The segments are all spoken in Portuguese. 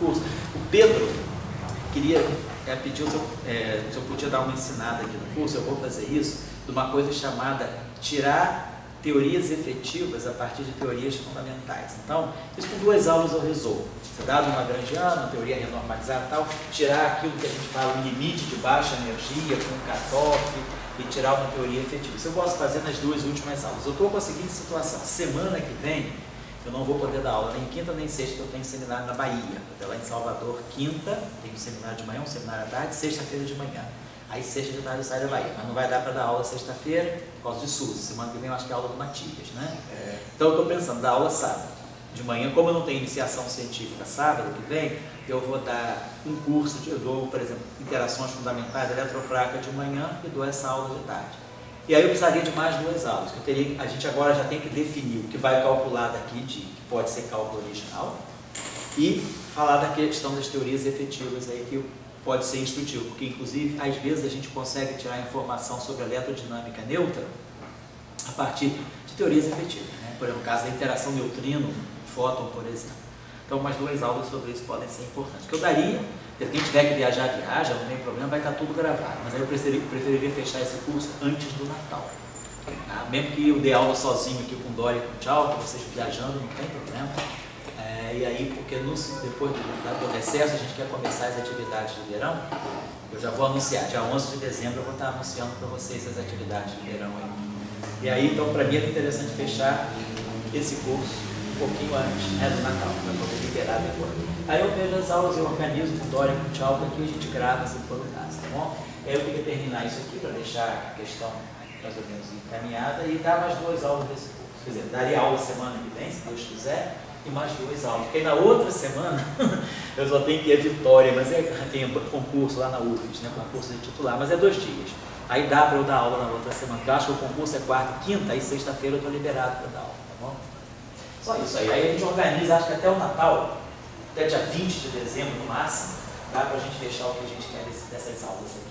curso. O Pedro queria, pediu se eu podia dar uma ensinada aqui no curso, eu vou fazer isso, de uma coisa chamada tirar teorias efetivas a partir de teorias fundamentais. Então, isso com 2 aulas eu resolvo. Você dá uma Lagrangiana, teoria renormalizada e tal, tirar aquilo que a gente fala, um limite de baixa energia com um cutoff e tirar uma teoria efetiva. Isso eu posso fazer nas 2 últimas aulas. Eu estou com a seguinte situação: semana que vem eu não vou poder dar aula nem quinta nem sexta, que eu tenho seminário na Bahia. Eu estou lá em Salvador, quinta, tenho um seminário de manhã, um seminário à tarde, sexta-feira de manhã. Aí sexta de tarde eu saio da Bahia, mas não vai dar para dar aula sexta-feira por causa de SUS. Semana que vem eu acho que é aula do Matias, né? Então eu estou pensando, dar aula sábado. De manhã, como eu não tenho iniciação científica sábado que vem, eu vou dar um curso, eu dou, por exemplo, interações fundamentais eletrofrágicas de manhã e dou essa aula de tarde. E aí eu precisaria de mais 2 aulas, que a gente agora já tem que definir o que vai calcular daqui, que pode ser cálculo original, e falar da questão das teorias efetivas aí, que pode ser instrutivo, porque inclusive às vezes a gente consegue tirar informação sobre a eletrodinâmica neutra a partir de teorias efetivas, né? Por exemplo, no caso da interação neutrino-fóton, por exemplo. Então umas 2 aulas sobre isso podem ser importantes. Que eu daria, se quem tiver que viajar, viaja, não tem problema, vai estar tudo gravado, mas aí eu preferiria fechar esse curso antes do Natal. Tá? Mesmo que eu dê aula sozinho aqui com Dória e com Tchau, vocês viajando, não tem problema. E aí, porque depois do recesso a gente quer começar as atividades de verão, eu já vou anunciar, dia 11 de dezembro eu vou estar anunciando para vocês as atividades de verão aí. E aí, então, para mim é interessante fechar esse curso um pouquinho antes, né, do Natal, para poder liberar depois. Aí eu vejo as aulas, eu organizo com Dória e com Tchau, aqui a gente grava se for o caso, tá bom? Aí eu queria terminar isso aqui para deixar a questão mais ou menos encaminhada e dar mais 2 aulas desse curso. Quer dizer, daria aula semana que vem, se Deus quiser, e mais 2 aulas, porque na outra semana eu só tenho que ir a Vitória, mas tem concurso lá na UFES, né, concurso de titular, mas é 2 dias. Aí dá para eu dar aula na outra semana, porque eu acho que o concurso é quarta e quinta, aí sexta-feira eu estou liberado para dar aula, tá bom? Só isso aí. Aí a gente organiza, acho que até o Natal, até dia 20 de dezembro no máximo, dá para a gente fechar o que a gente quer dessas aulas aqui.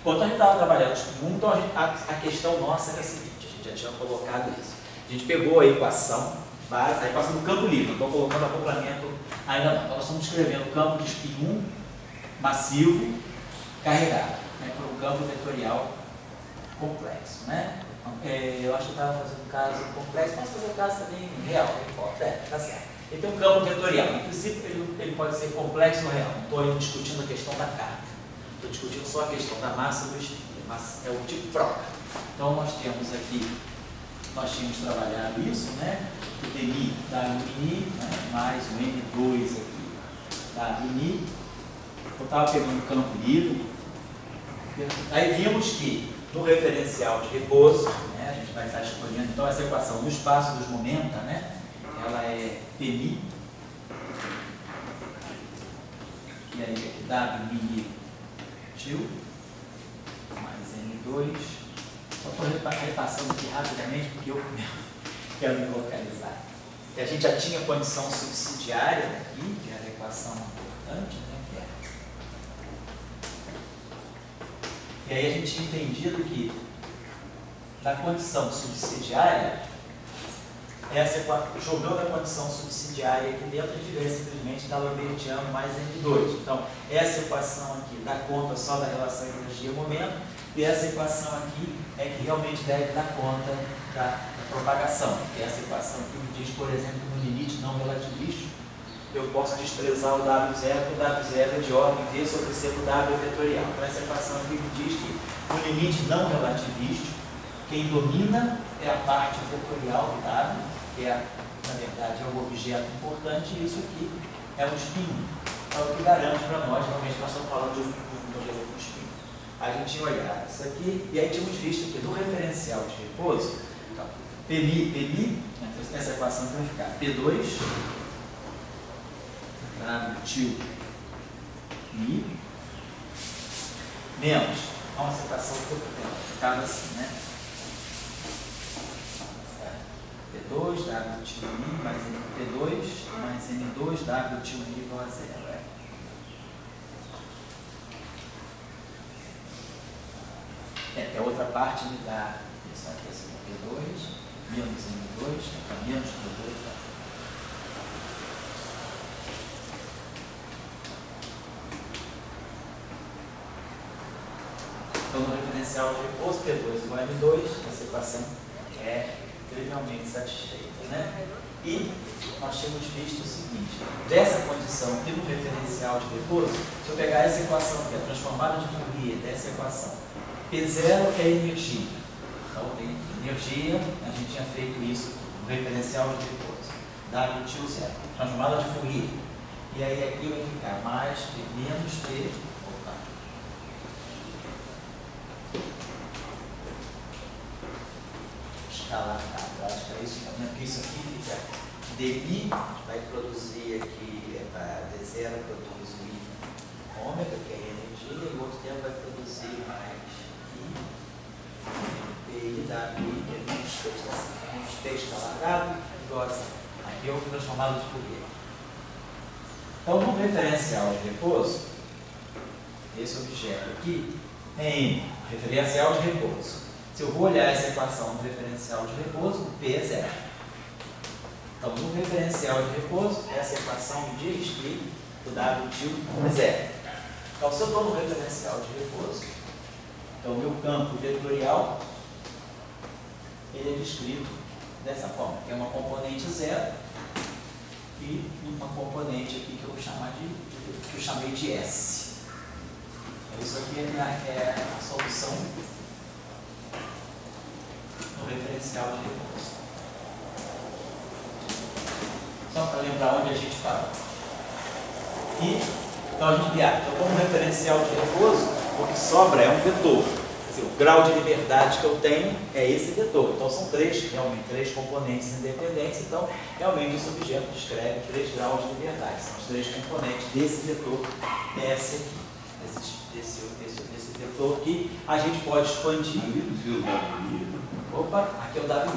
Bom, então a gente estava trabalhando muito, então a questão nossa era a seguinte, a gente já tinha colocado isso. A gente pegou a equação, aí passa no campo livre, estou colocando acoplamento ainda não. Então nós estamos descrevendo o campo de spin 1 massivo carregado, né, por um campo vetorial complexo, né? Eu acho que eu estava fazendo um caso complexo, mas fazer um caso também real, não importa, tá certo. Ele tem um campo vetorial, em princípio ele pode ser complexo ou real, não estou discutindo a questão da carga, estou discutindo só a questão da massa do spin, é o tipo troca. Então nós temos aqui, nós tínhamos trabalhado isso, né? O DNI WNI, né, mais o N2 aqui WNI. Eu estava pegando o campo livre. Aí vimos que no referencial de repouso, né, a gente vai estar escolhendo então essa equação no espaço dos momenta, né, ela é PMI. E aí aqui WNI tio mais N2. Só estou repassando aqui rapidamente porque eu quero me localizar. E a gente já tinha condição subsidiária aqui, que era a equação importante, né? E aí a gente tinha entendido que da condição subsidiária, jogando a condição subsidiária aqui dentro, a gente ganha simplesmente da Lambertiano mais N2. Então, essa equação aqui dá conta só da relação energia-momento, e essa equação aqui é que realmente deve dar conta da propagação. Que essa equação aqui me diz, por exemplo, que no limite não relativístico, eu posso desprezar o W0, porque o W0 é de ordem V sobre C do W vetorial. Então essa equação aqui me diz que no limite não relativístico, quem domina é a parte vetorial do W, que é, na verdade, é um objeto importante, e isso aqui é um spin. Então, o que garante para nós, realmente, nós estamos falando de um modelo com spin. A gente tinha olhado isso aqui, e aí tínhamos visto que no referencial de repouso, então, PMI, essa equação que vai ficar P2, W tio Mi, menos, uma equação que ficava assim, né? P2, W tio Mi, mais P2, mais N2, W tio Mi igual a 0. A outra parte me dá isso aqui, esse P2, menos N2, menos P2, Então, no referencial de repouso, P2 igual a M2, essa equação é trivialmente satisfeita, né? E nós tínhamos visto o seguinte, dessa condição aqui no referencial de repouso, se eu pegar essa equação que é transformada de Fourier dessa equação, P0 é energia. Então, tem energia, a gente tinha feito isso no referencial de repouso. W tio 0, transformada de Fourier. E aí aqui vai ficar mais P menos P. Opa. Escalar, eu acho que é isso também, porque isso aqui fica dmi, vai produzir aqui, D0 produz I ômega, que é energia, e o outro tempo vai produzir mais I, P, W, que é menos P escalar W, igual assim. Aqui é o transformado de Fourier. Então, no referencial de repouso, esse objeto aqui tem referencial de repouso. Se eu vou olhar essa equação no referencial de repouso, o P é 0. Então, no referencial de repouso, essa equação me diz que o W tio é 0. Então, se eu estou no referencial de repouso, então o meu campo vetorial ele é descrito dessa forma. Tem uma componente 0 e uma componente aqui que eu vou chamar que eu chamei de S. Isso aqui é a solução no referencial de repouso. Só para lembrar onde a gente parou. E, então a gente viaja. Então, como referencial de repouso, o que sobra é um vetor. Quer dizer, o grau de liberdade que eu tenho é esse vetor. Então, são realmente três componentes independentes. Então, realmente, esse objeto descreve 3 graus de liberdade. São os 3 componentes desse vetor S aqui. Desse vetor aqui, a gente pode expandir. Opa, aqui é o W'.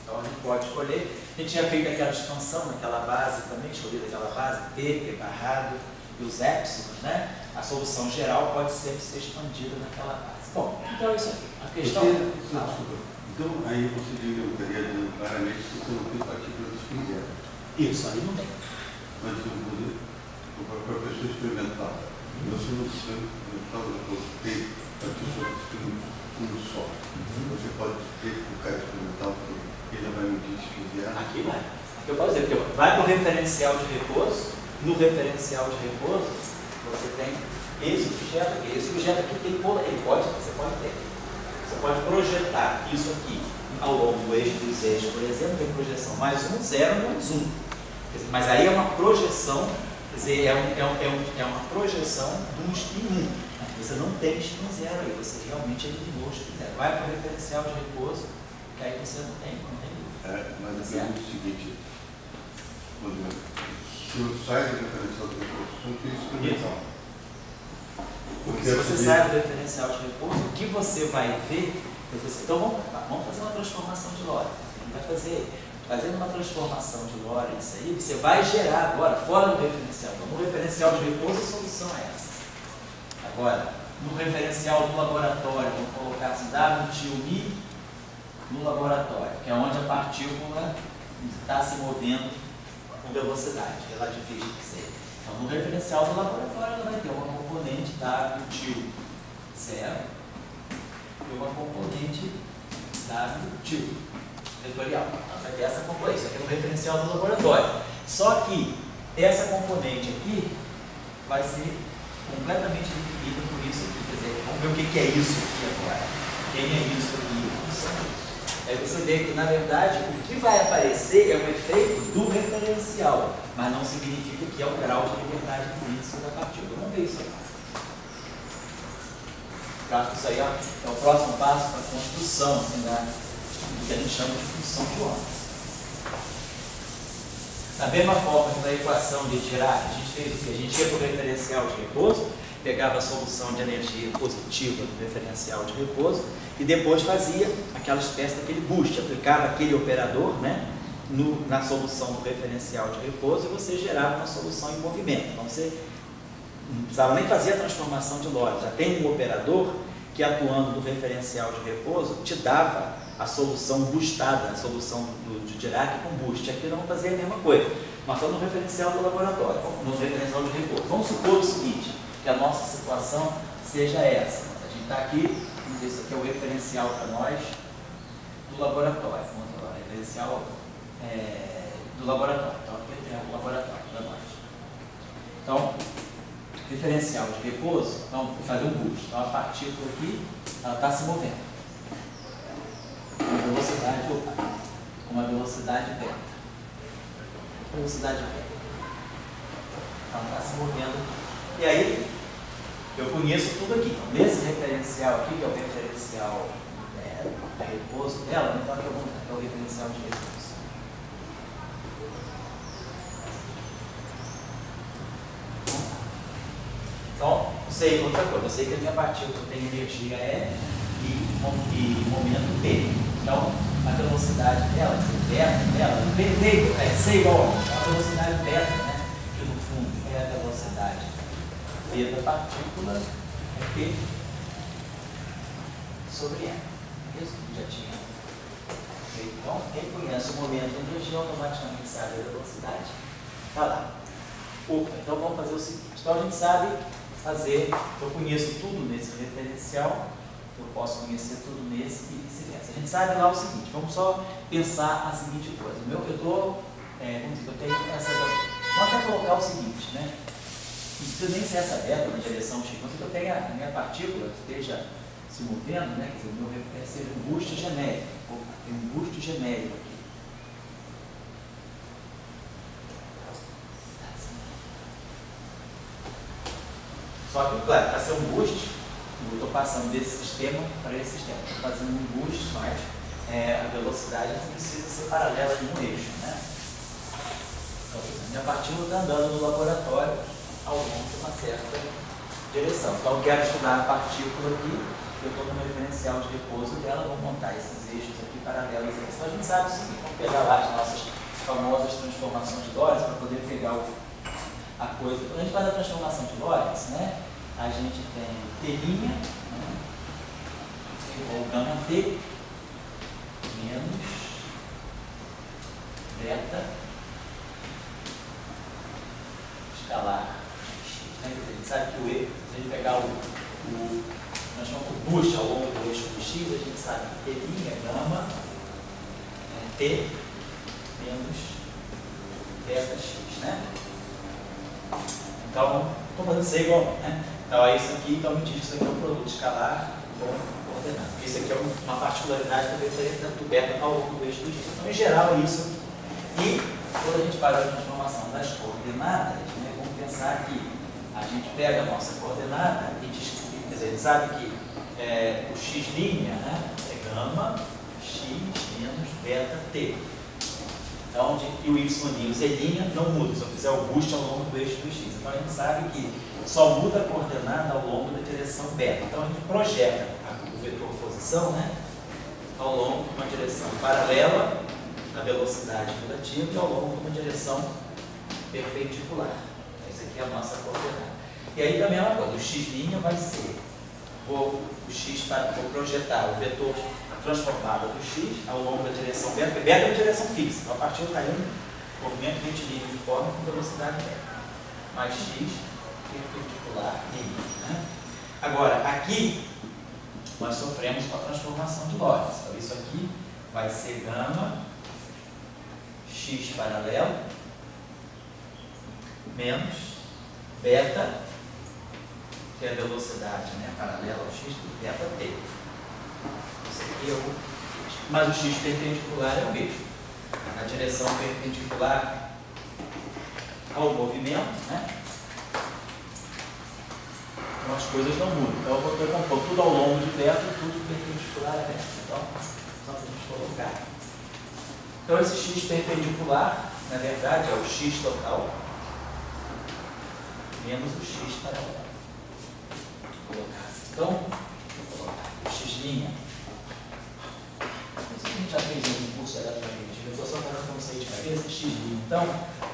Então a gente pode escolher. A gente tinha feito aquela expansão naquela base também, escolhido aquela base, P barrado e os épsilons, né? A solução geral pode sempre ser expandida naquela base. Bom, então é isso aqui. A questão. Então aí você diria claramente que você não tem partículas espinheiras. Isso, aí não tem. Mas para a pessoa experimental, você não tem partículas um só. Você pode ter o cara experimental que ele vai medir espinheiras. Aqui vai. Aqui eu posso dizer, porque vai para o referencial de repouso. No referencial de repouso, você tem esse objeto aqui. Esse objeto aqui tem você pode projetar isso aqui ao longo do eixo dos eixos, por exemplo, tem projeção mais 1, 0, menos 1. Mas aí é uma projeção, quer dizer, é uma projeção de um spin 1. Você não tem spin 0 aí, você realmente eliminou o spin 0. Vai para o referencial de repouso, que aí você não tem dúvida. Mas a pergunta é o seguinte, por exemplo, se eu saio do referencial de repouso, eu não fiz experimental. Se você sai do referencial de repouso, o que você vai ver, então vamos fazer uma transformação de Lorentz. A gente vai fazendo uma transformação de Lorentz aí, você vai gerar agora, fora do referencial. Então, no referencial de repouso, a solução é essa. Agora, no referencial do laboratório, vamos colocar assim, W tio mi no laboratório, que é onde a partícula está se movendo com velocidade, relativística que seja. Então, no referencial do laboratório, ela vai ter uma componente W tio 0 e uma componente W tio vetorial. Ela vai ter essa componente, isso aqui é no referencial do laboratório. Só que essa componente aqui vai ser completamente definida por isso aqui. Quer dizer, vamos ver o que é isso aqui agora. Quem é isso aqui? Aí você vê que, na verdade, o que vai aparecer é um efeito do referencial, mas não significa que é o grau de liberdade intrínseca da partícula. Vamos ver isso aí. Eu acho que isso aí é o próximo passo para a construção assim, do que a gente chama de função de Lorentz. Da mesma forma que na equação de Dirac, a gente fez o que? A gente ia para o referencial de repouso, pegava a solução de energia positiva do referencial de repouso e depois fazia aquela espécie daquele boost, aplicava aquele operador, né, na solução do referencial de repouso e você gerava uma solução em movimento. Então você não precisava nem fazer a transformação de Lorentz, já tem um operador que atuando no referencial de repouso te dava a solução boostada, a solução de Dirac com boost. Aqui nós vamos fazer a mesma coisa. Nós estamos no referencial do laboratório, no referencial de repouso. Vamos supor o seguinte, que a nossa situação seja essa. A gente está aqui, isso aqui é o referencial para nós do laboratório. Vamos lá, referencial do laboratório. Então aqui tem o laboratório para nós. Então, referencial de repouso, então vou fazer um boost. Então a partícula aqui, ela está se movendo. Com uma velocidade beta. Velocidade beta. Ela está se movendo. E aí, eu conheço tudo aqui. Então, nesse referencial aqui, que é o referencial de repouso dela, então aqui é o referencial de repouso. Então, sei outra coisa. Eu sei que a minha partícula tem energia E e momento P. Então, a velocidade dela, beta dela, C igual a velocidade beta, né? Que no fundo é a velocidade V da partícula, é P sobre M. Isso que já tinha. Então, quem conhece o momento e a energia automaticamente sabe a velocidade. Está lá. Opa, então vamos fazer o seguinte. Então a gente sabe fazer, eu conheço tudo nesse referencial, eu posso conhecer tudo nesse e vice-versa. A gente sabe lá o seguinte, vamos só pensar a seguinte coisa. Eu tenho essa. Vamos até colocar o seguinte, né? Não precisa nem ser essa beta na direção X, mas que eu tenha a minha partícula que esteja se movendo, né? Quer dizer, o meu seja um boost genérico. Tem um boost genérico aqui. Só que, claro, para ser um boost, eu estou passando desse sistema para esse sistema. Estou fazendo um boost, mas a velocidade não precisa ser paralela de um eixo, né? Então, a minha partícula está andando no laboratório ao longo de uma certa direção. Então, eu quero estudar a partícula aqui, eu estou no referencial de repouso dela, vou montar esses eixos aqui paralelos a isso. Então, a gente sabe o seguinte, vamos pegar lá as nossas famosas transformações de Lorentz para poder pegar a coisa. Quando a gente faz a transformação de Lorentz, né, a gente tem T', né, ou gama T, menos beta escalar X. Né? A gente sabe que o E, se a gente pegar nós chamamos o boost ao longo do eixo do X, a gente sabe que T' é gama T menos beta X, né? Então, estou fazendo C igual, né? Então, é isso aqui, então me diz que isso aqui é um produto escalar com coordenada. Isso aqui é uma particularidade da referência do beta ao longo do eixo do X. Então, em geral, é isso. E, quando a gente faz a transformação das coordenadas, né, vamos pensar que a gente pega a nossa coordenada e diz, quer dizer, a gente sabe que o x', né, é gama x menos beta t. Então, e o y', o z' não muda, se eu fizer o boost ao longo do eixo do x. Então, a gente sabe que só muda a coordenada ao longo da direção beta. Então, a gente projeta o vetor posição, né, ao longo de uma direção paralela na velocidade relativa e ao longo de uma direção perpendicular. Essa aqui é a nossa coordenada. E aí também é uma coisa, o x' vai ser, vou projetar o vetor transformado do x ao longo da direção beta, porque beta é uma direção fixa, então a partir está indo movimento retilíneo uniforme com velocidade beta, mais x perpendicular y. Né? Agora, aqui nós sofremos com a transformação de Lorentz. Então, isso aqui vai ser gama x paralelo menos beta, que é a velocidade, né, paralela ao x, do beta t. Isso aqui é o x. Mas o x perpendicular é o mesmo. Na direção perpendicular ao movimento, né? Então as coisas não mudam. Então eu vou ter compor tudo ao longo de beta e tudo perpendicular a beta. Então, só para a gente colocar. Então esse x perpendicular, na verdade, é o x total menos o x paralelo. Vou colocar assim. Então, vou colocar o x'. Isso que a gente já fez no curso eletromagnético. Eu estou só falando como sair de cabeça, x'. Então,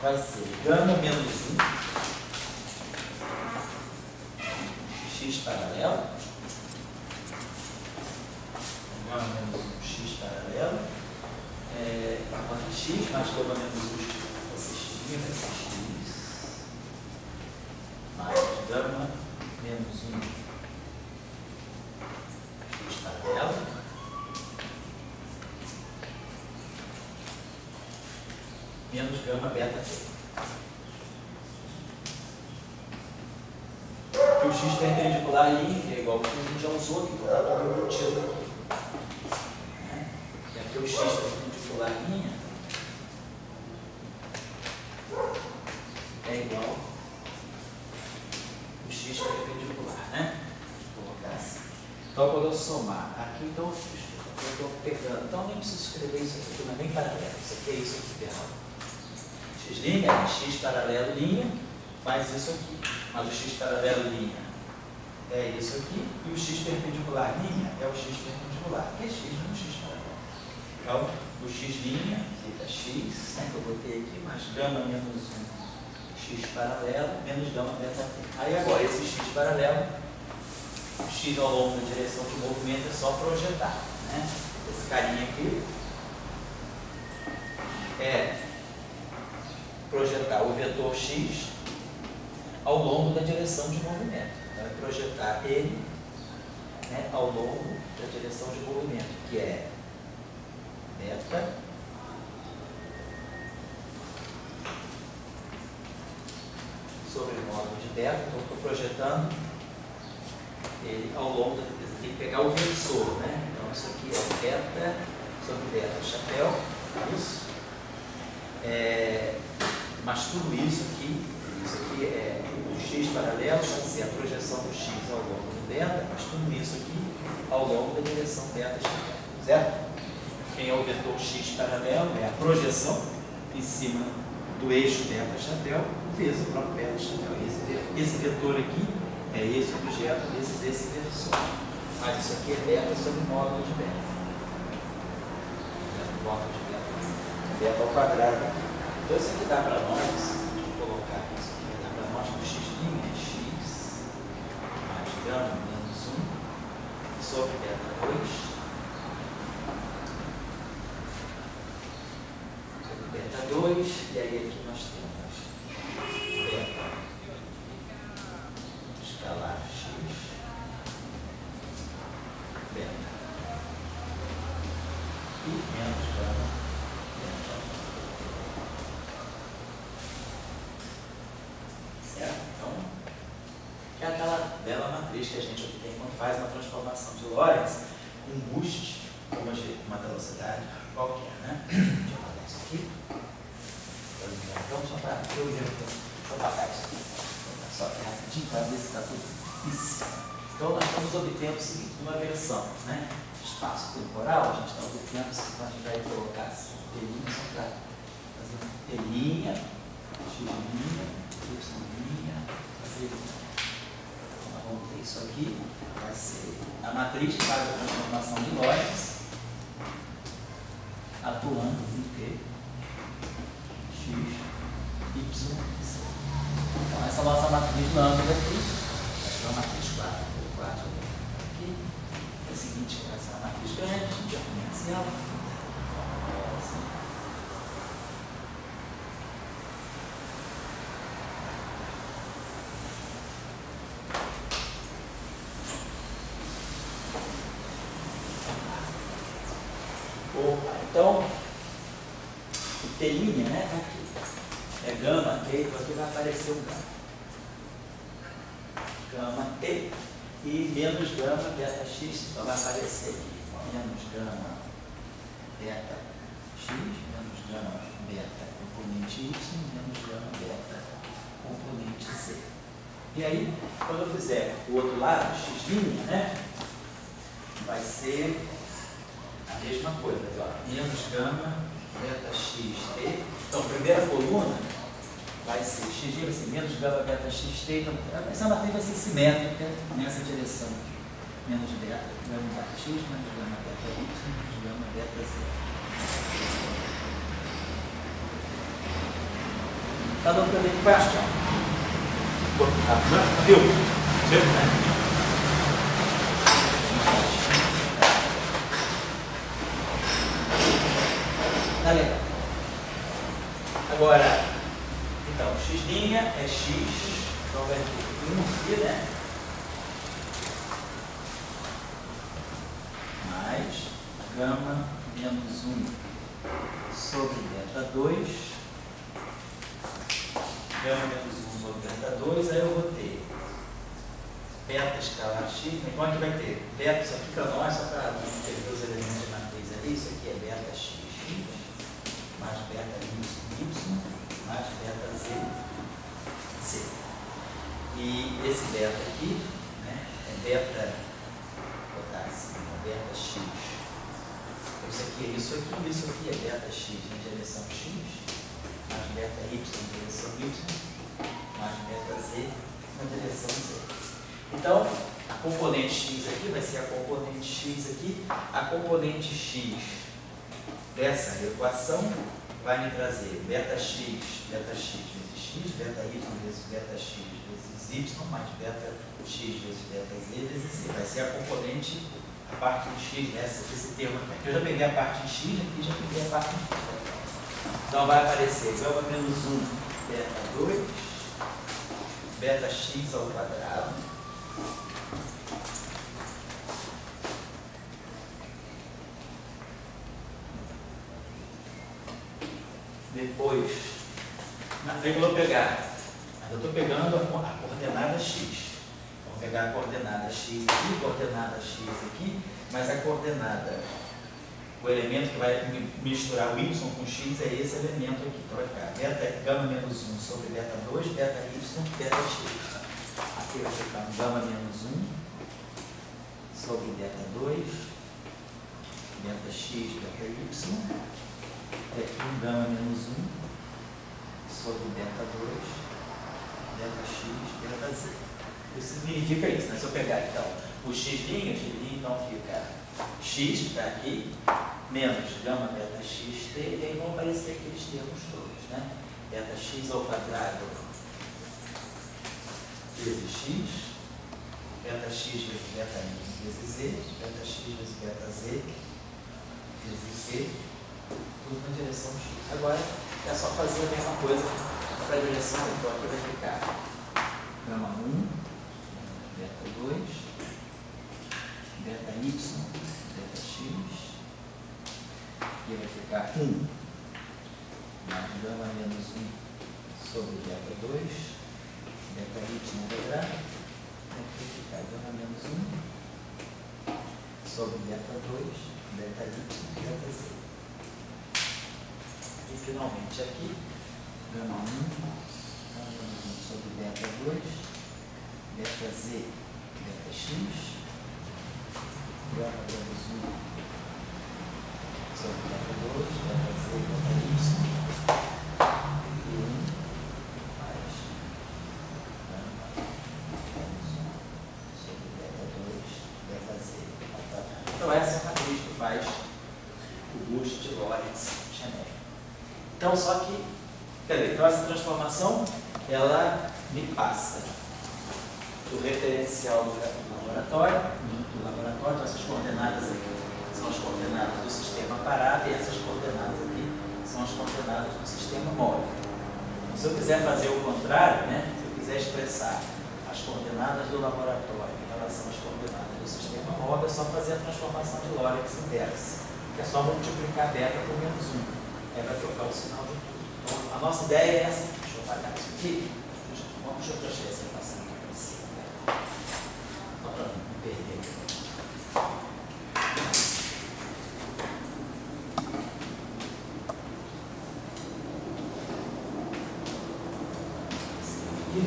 vai ser gama menos 1, x paralelo, gama menos 1, x paralelo, x mais gama menos 1 vai ser x', vai ser x mais gama menos 1 x paralelo menos gama beta t. Que o x perpendicular ali é igual ao que a gente já usou aqui, está todo embutido aqui. E aqui o x perpendicular linha é igual o x perpendicular, né? Vou colocar assim. Então, quando eu somar aqui, então eu estou pegando. Então, nem preciso escrever isso aqui, não é nem paralelo. Isso aqui é isso aqui, pessoal. X', x paralelo linha, faz isso aqui. Mas o x paralelo linha é isso aqui, e o x perpendicular linha é o x perpendicular, que é x menos x paralelo. Então, o x linha fica x, né, que eu botei aqui, mais gama menos 1 x paralelo, menos gama beta t. Aí agora, esse x paralelo, o x ao longo da direção de movimento é só projetar. Né? Esse carinha aqui é projetar o vetor x ao longo da direção de movimento. Então, é projetar ele, né, ao longo da direção de movimento, que é beta sobre o módulo de beta. Então, estou projetando ele ao longo da... Tem que pegar o versor, né? Então, isso aqui é o beta sobre beta chapéu, isso. Mas tudo isso aqui é o x paralelo, vai ser a projeção do x ao longo do beta, mas tudo isso aqui ao longo da direção beta chapéu, certo? Quem é o vetor x paralelo é a projeção em cima do eixo beta chapéu vezes o próprio beta chapéu. Esse vetor aqui é esse objeto vezes esse versor. Mas isso aqui é beta sobre o módulo de beta. Módulo de beta ao quadrado. Então isso aqui dá para nós, colocar isso aqui, dá para nós que o x' é x mais gama menos 1 sobre beta 2 sobre beta 2, e aí aqui nós temos beta escalar x beta e menos gama beta. Então, é aquela bela matriz que a gente obtém quando faz uma transformação de Lorentz com um boost, uma velocidade qualquer, né? Deixa eu apagar isso aqui. Então, só para eu ver, deixa eu apagar isso aqui. Só rapidinho para ver se está tudo isso. Então, nós estamos obtendo o seguinte, uma versão, né? Espaço temporal, a gente está obtendo, então a gente vai colocar assim, telinha, só para fazer uma telinha, x', fazer, vamos ter isso aqui, vai ser a matriz que faz a transformação de Lorentz atuando em T, X, Y, Z. Então essa nossa matriz lambda aqui, vai ser uma matriz 4 por 4 aqui, é o seguinte, vai ser uma matriz grande, a gente já conhece ela. Então, telinha, né? Aqui é gama T, então aqui vai aparecer um gama T e menos gama beta x, então vai aparecer aqui menos gama beta x, menos gama beta componente y, menos gama beta componente z. E aí, quando eu fizer o outro lado, x', né? Vai ser a mesma coisa, aqui, ó, menos gama beta x t. Então, primeira coluna vai ser x', vai ser menos gama beta x t. Então, essa matriz vai ser simétrica nessa direção aqui. Menos beta, gama beta x, menos gama beta y, menos gama beta z. Está dando para ver que baixo, viu? Viu? Tá legal. agora, então, x' é x, então vai ter 1 aqui, né? Mais gama menos 1 sobre beta 2. Gama menos 1 sobre beta 2, aí eu vou ter beta escalar x, então aqui vai ter beta, isso aqui para nós, só para não perder os elementos de matriz ali, isso aqui é beta x, mais beta y, mais beta z. E esse beta aqui, né, é beta, vou botar assim, beta x. Isso aqui é isso aqui é beta x na direção x, mais beta y na direção y, mais beta z na direção z. Então, a componente x aqui vai ser a componente x aqui. A componente x dessa equação vai me trazer beta x vezes x, beta y vezes beta x vezes y, mais beta x vezes beta z vezes z. Vai ser a componente, a parte de x, esse termo aqui. Aqui eu já peguei a parte de x, aqui já peguei a parte de x. Então vai aparecer gama menos 1, beta 2, beta x ao quadrado. Depois, eu vou pegar, mas eu estou pegando a coordenada x. Vou pegar a coordenada x aqui, coordenada x aqui, mas a coordenada, o elemento que vai misturar o y com x é esse elemento aqui. Então vai ficar beta gama menos 1 sobre beta 2, beta y, beta x. Aqui vai ficar gama menos 1 sobre beta 2, beta x, beta y. E aqui um gama menos 1 sobre beta 2, beta x, beta z. Isso significa isso, né? Se eu pegar então o x' então fica x, que está aqui, menos gama beta x t, e aí vão aparecer aqueles termos todos, né? Beta x ao quadrado vezes x, beta x vezes beta y vezes z, beta x vezes beta z vezes c, tudo na direção x. Agora é só fazer a mesma coisa para a direção, então aqui vai ficar gama 1, beta 2, beta y, beta x, aqui vai ficar 1 mais gama menos 1 sobre beta 2, beta y ao quadrado, aqui vai ficar gama menos 1 sobre beta 2, beta y, beta z. E finalmente aqui, gama 1 sobre beta 2, beta z, beta x, gama menos 1 sobre beta 2, beta z, beta y, e 1 mais gama menos 1 sobre beta 2, beta z. Então essa é a matriz que faz o boost de Lorentz genérico. Então, só que, quer dizer, então essa transformação, ela me passa do referencial do laboratório, então essas coordenadas aqui são as coordenadas do sistema parado e essas coordenadas aqui são as coordenadas do sistema móvel. Então, se eu quiser fazer o contrário, né, se eu quiser expressar as coordenadas do laboratório em relação às coordenadas do sistema móvel, é só fazer a transformação de Lorentz inversa, que é só multiplicar beta por menos 1. Vai trocar o sinal de tudo. Então, a nossa ideia é essa. Deixa eu apagar isso aqui. Deixa eu transferir essa equação aqui para cima. Só para não perder. Aqui.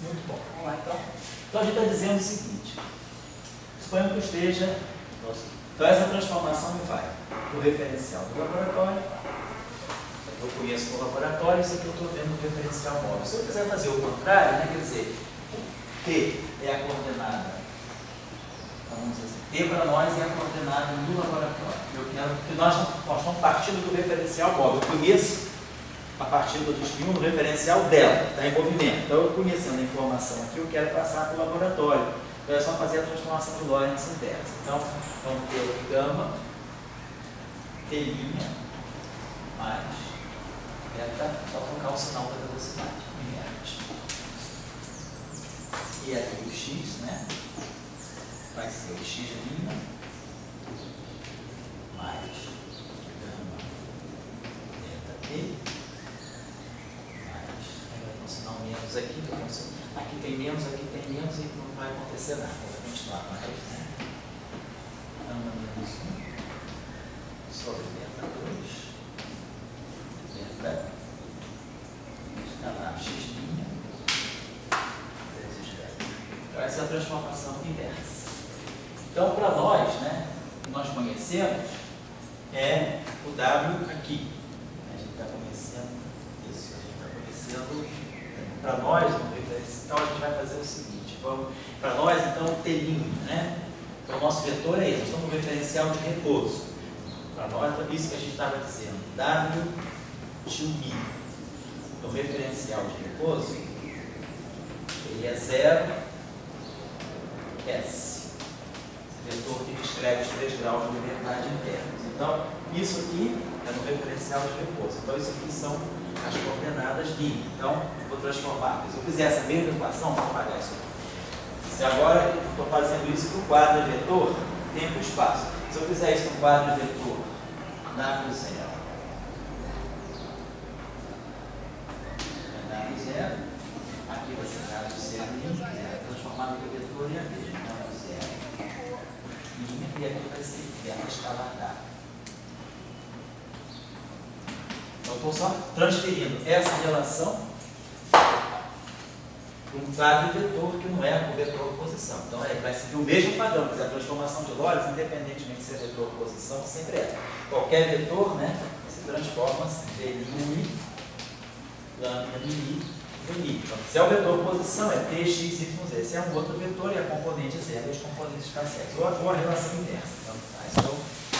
Muito bom, vamos lá então. Então a gente está dizendo o seguinte, suponhamos que eu esteja, então essa transformação me vai do referencial do laboratório eu conheço no laboratório, isso aqui eu estou vendo no referencial móvel. Se eu quiser fazer o contrário, né, quer dizer, T é a coordenada, vamos dizer assim, T para nós é a coordenada do laboratório. Eu quero que nós estamos partindo do referencial móvel. Eu conheço a partícula de espinho no referencial dela, está em movimento. Então, eu conhecendo a informação aqui, eu quero passar para o laboratório. Então, é só fazer a transformação de Lorentz inversa. Então, vamos ter aqui gama, T' mais beta, só colocar o sinal da velocidade, inverte. E aqui o x, né? Vai ser o x' mais gama beta T mais, vai ter um sinal menos aqui, aqui tem menos e não vai acontecer nada, vai continuar mais, né? Gama menos 1 sobre beta 2 beta escalar x' vezes beta. Então, essa é a transformação inversa. Então, para nós, né, nós conhecemos é o W aqui. A gente está conhecendo isso, a gente está conhecendo para nós, no referencial, então a gente vai fazer o seguinte, para nós, então, o T', né? Então, o nosso vetor é esse, nós estamos no referencial de repouso. Para nós, isso que a gente estava dizendo, W de I no referencial de repouso, ele é 0, S. Vetor que descreve os 3 graus de liberdade internos. Então, isso aqui é no referencial de repouso. Então, isso aqui são as coordenadas de. Então, vou transformar. Se eu fizer essa mesma equação, vou apagar isso aqui. Se agora eu estou fazendo isso para o quadro vetor, tempo e espaço. Se eu fizer isso para o quadro vetor, W0, W0, aqui vai ser W0, transformado em vetor e a V. E aqui vai ser beta escalar W. Então, estou só transferindo essa relação para um quadro vetor que não é o vetor posição. Então, vai seguir o mesmo padrão, porque a transformação de Lorentz, independentemente se é vetor ou posição, sempre é. Qualquer vetor, né, se transforma-se em V'I, lambda I, V'I. Então, se é o vetor posição, é T, X, Y, Z. Se é um outro vetor, é a componente Z, e os componentes espaciais. Ou a relação inversa. Então,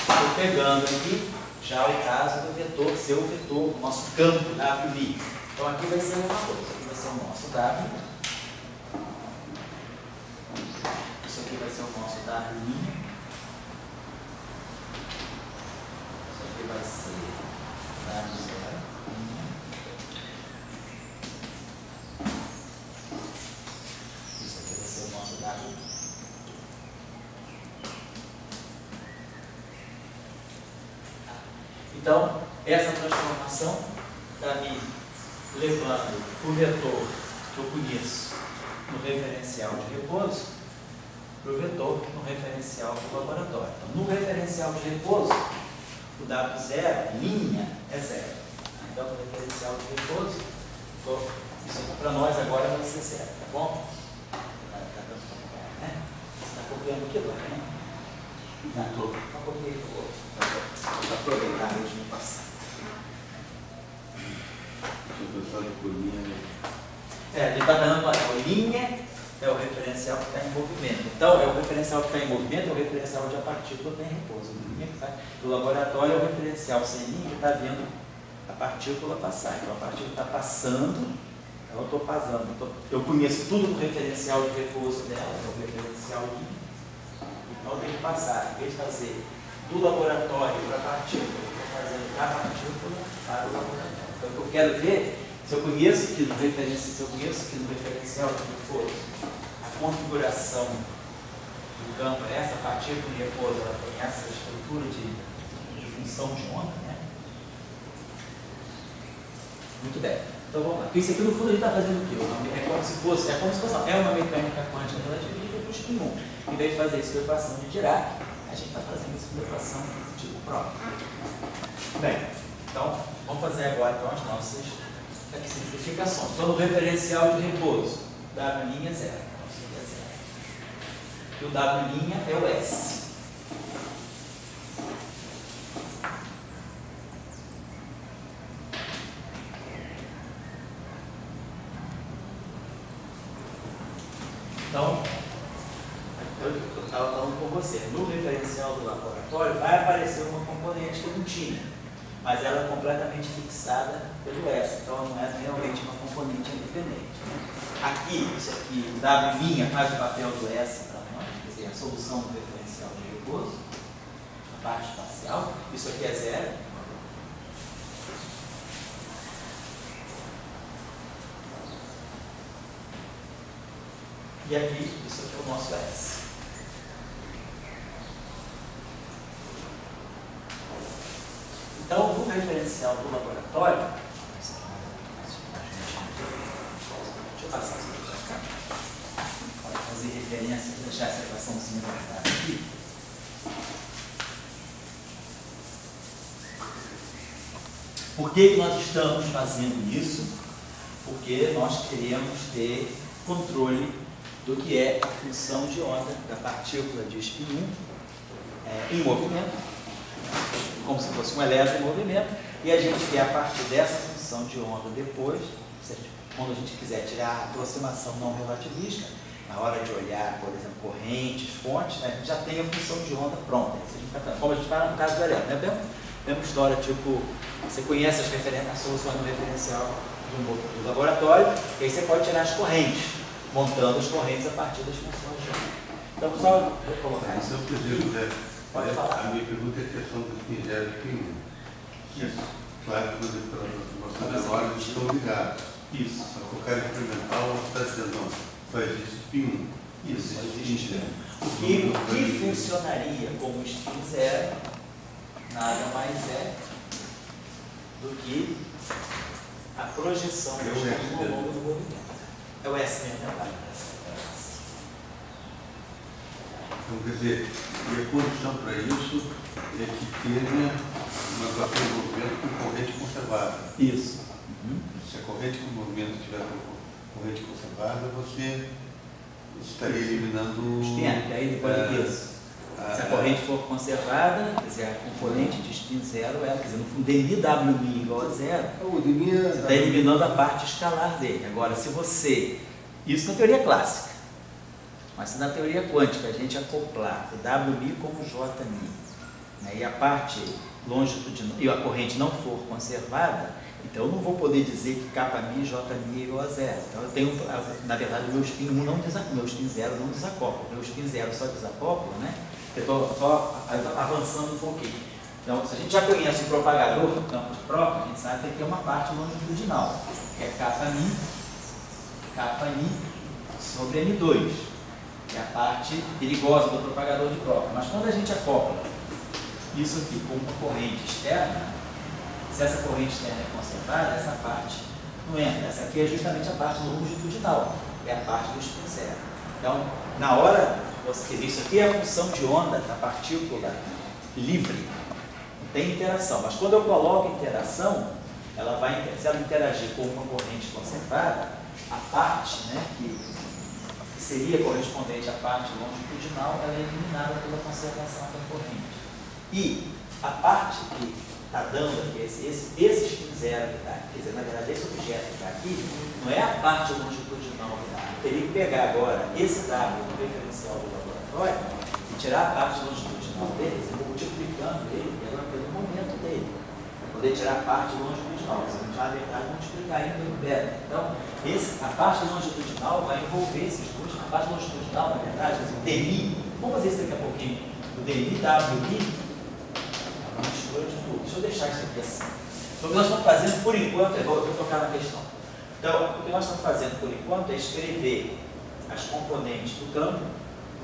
estou pegando aqui já o caso do vetor, seu vetor, o nosso campo WI. Então, aqui vai ser a mesma coisa. Aqui vai ser o nosso W. Isso aqui vai ser o nosso W'. Isso aqui vai ser W0'. Isso aqui vai ser o nosso W. Então, essa transformação está me levando o vetor que eu conheço no referencial de repouso para o vetor no referencial do laboratório. Então, no referencial de repouso, o W0, linha, é 0. Então, no referencial de repouso, isso aqui para nós agora vai ser 0, tá bom? Você está copiando aqui agora, né? Não, estou copiando o outro. Vou aproveitar mesmo no passado. Eu pensava por linha. Ele está dando uma linha, é o referencial que está em movimento. Então, é o referencial que está em movimento, é o referencial onde a partícula está em repouso. Linha que está do laboratório é o referencial sem linha que está vendo a partícula passar. Então, a partícula está passando, eu estou passando. Eu conheço tudo no referencial de repouso dela, é o referencial linha. Então, eu tenho que passar, em vez de fazer do laboratório para a partícula, eu estou fazendo da partícula para o laboratório. Então, o que eu quero ver, se eu conheço que no referencial de repouso, a configuração do campo, essa partícula de repouso, ela tem essa estrutura de função de onda, né? Muito bem. Então vamos lá. Porque isso aqui no fundo a gente está fazendo o quê? É como se fosse uma mecânica quântica relativista para o spin 1. Em vez de fazer isso com a equação de Dirac, a gente está fazendo isso com a equação tipo próprio. Bem, então vamos fazer agora então, as nossas simplificações. Então, no referencial de repouso, W' é 0. E o W' é o S. Então, eu estava falando com você, no referencial do laboratório vai aparecer uma componente que eu não tinha, mas ela é completamente fixada pelo S, então não é realmente uma componente independente. Aqui, isso aqui, o W' faz o papel do S para nós, quer dizer, a solução do referencial de repouso, a parte espacial, isso aqui é zero. E aqui, isso aqui é o nosso S. Então, no referencial do laboratório, deixa eu passar isso aqui para cá, para fazer referência, deixar essa equaçãozinha guardada aqui. Por que nós estamos fazendo isso? Porque nós queremos ter controle do que é a função de onda da partícula de spin 1 em movimento, como se fosse um elétron em movimento, e a gente quer, a partir dessa função de onda depois, quando a gente quiser tirar a aproximação não relativista, na hora de olhar, por exemplo, correntes, fontes, né, a gente já tem a função de onda pronta. Como a gente fala no caso do elétron, né? Mesma história, tipo, você conhece as soluções no referencial do laboratório, e aí você pode tirar as correntes, montando as correntes a partir das funções de onda. Então, só vou colocar isso. Pode falar. A minha pergunta é a questão do spin 0 e spin 1. Isso. Claro que as memórias estão ligadas. Isso. Só que o cara experimental está dizendo, não, só existe spin 1. Isso, só existe spin 1. O que funcionaria como spin 0 nada mais é do que a projeção do spin ao longo do movimento. É o S mesmo, né? Então, quer dizer, e a condição para isso é que tenha uma equação de movimento com corrente conservada. Isso. Se a corrente com movimento tiver com corrente conservada, você estaria eliminando... Spin, aí depois disso. Se a corrente for conservada, quer dizer, a componente de spin 0 é, quer dizer, no fundo, dMi igual a zero, você está eliminando a parte escalar dele. Agora, se você... Isso na teoria clássica. Mas se na teoria quântica a gente acoplar o Wmi como Jmi, né, e a parte longitudinal e a corrente não for conservada, então eu não vou poder dizer que κmi Jmi é igual a zero. Então eu tenho, na verdade, o meu spin 1 não desacopla, meu spin 0 não desacopla, o meu spin 0 só desacopla, né? Eu estou avançando um pouquinho. Então, se a gente já conhece o propagador do campo de próprio, a gente sabe que tem que ter uma parte longitudinal, que é kmi sobre M2. Que é a parte perigosa do propagador de próprio. Mas quando a gente acopla isso aqui com uma corrente externa, se essa corrente externa é conservada, essa parte não entra. Essa aqui é justamente a parte longitudinal, que é a parte do spin 0. Então, na hora, isso aqui é a função de onda da partícula livre, não tem interação. Mas quando eu coloco interação, ela vai, se ela interagir com uma corrente conservada, a parte, né, que seria correspondente à parte longitudinal, ela é eliminada pela conservação da corrente. E a parte que está dando aqui, esse spin 0 que está aqui, quer dizer, na verdade, esse objeto que está aqui, não é a parte longitudinal que está. Eu teria que pegar agora esse W do referencial do laboratório e tirar a parte longitudinal dele, multiplicando ele pelo momento dele, para poder tirar a parte longitudinal. Se não tiver a verdade, multiplicar ainda pelo beta. Então, a parte longitudinal vai envolver esses dois. A parte longitudinal, na verdade, o dmi, vamos fazer isso daqui a pouquinho, o dmi, Wmi, é uma mistura de tudo. Deixa eu deixar isso aqui assim. Então, o que nós estamos fazendo, por enquanto, eu vou tocar na questão. Então, o que nós estamos fazendo, por enquanto, é escrever as componentes do campo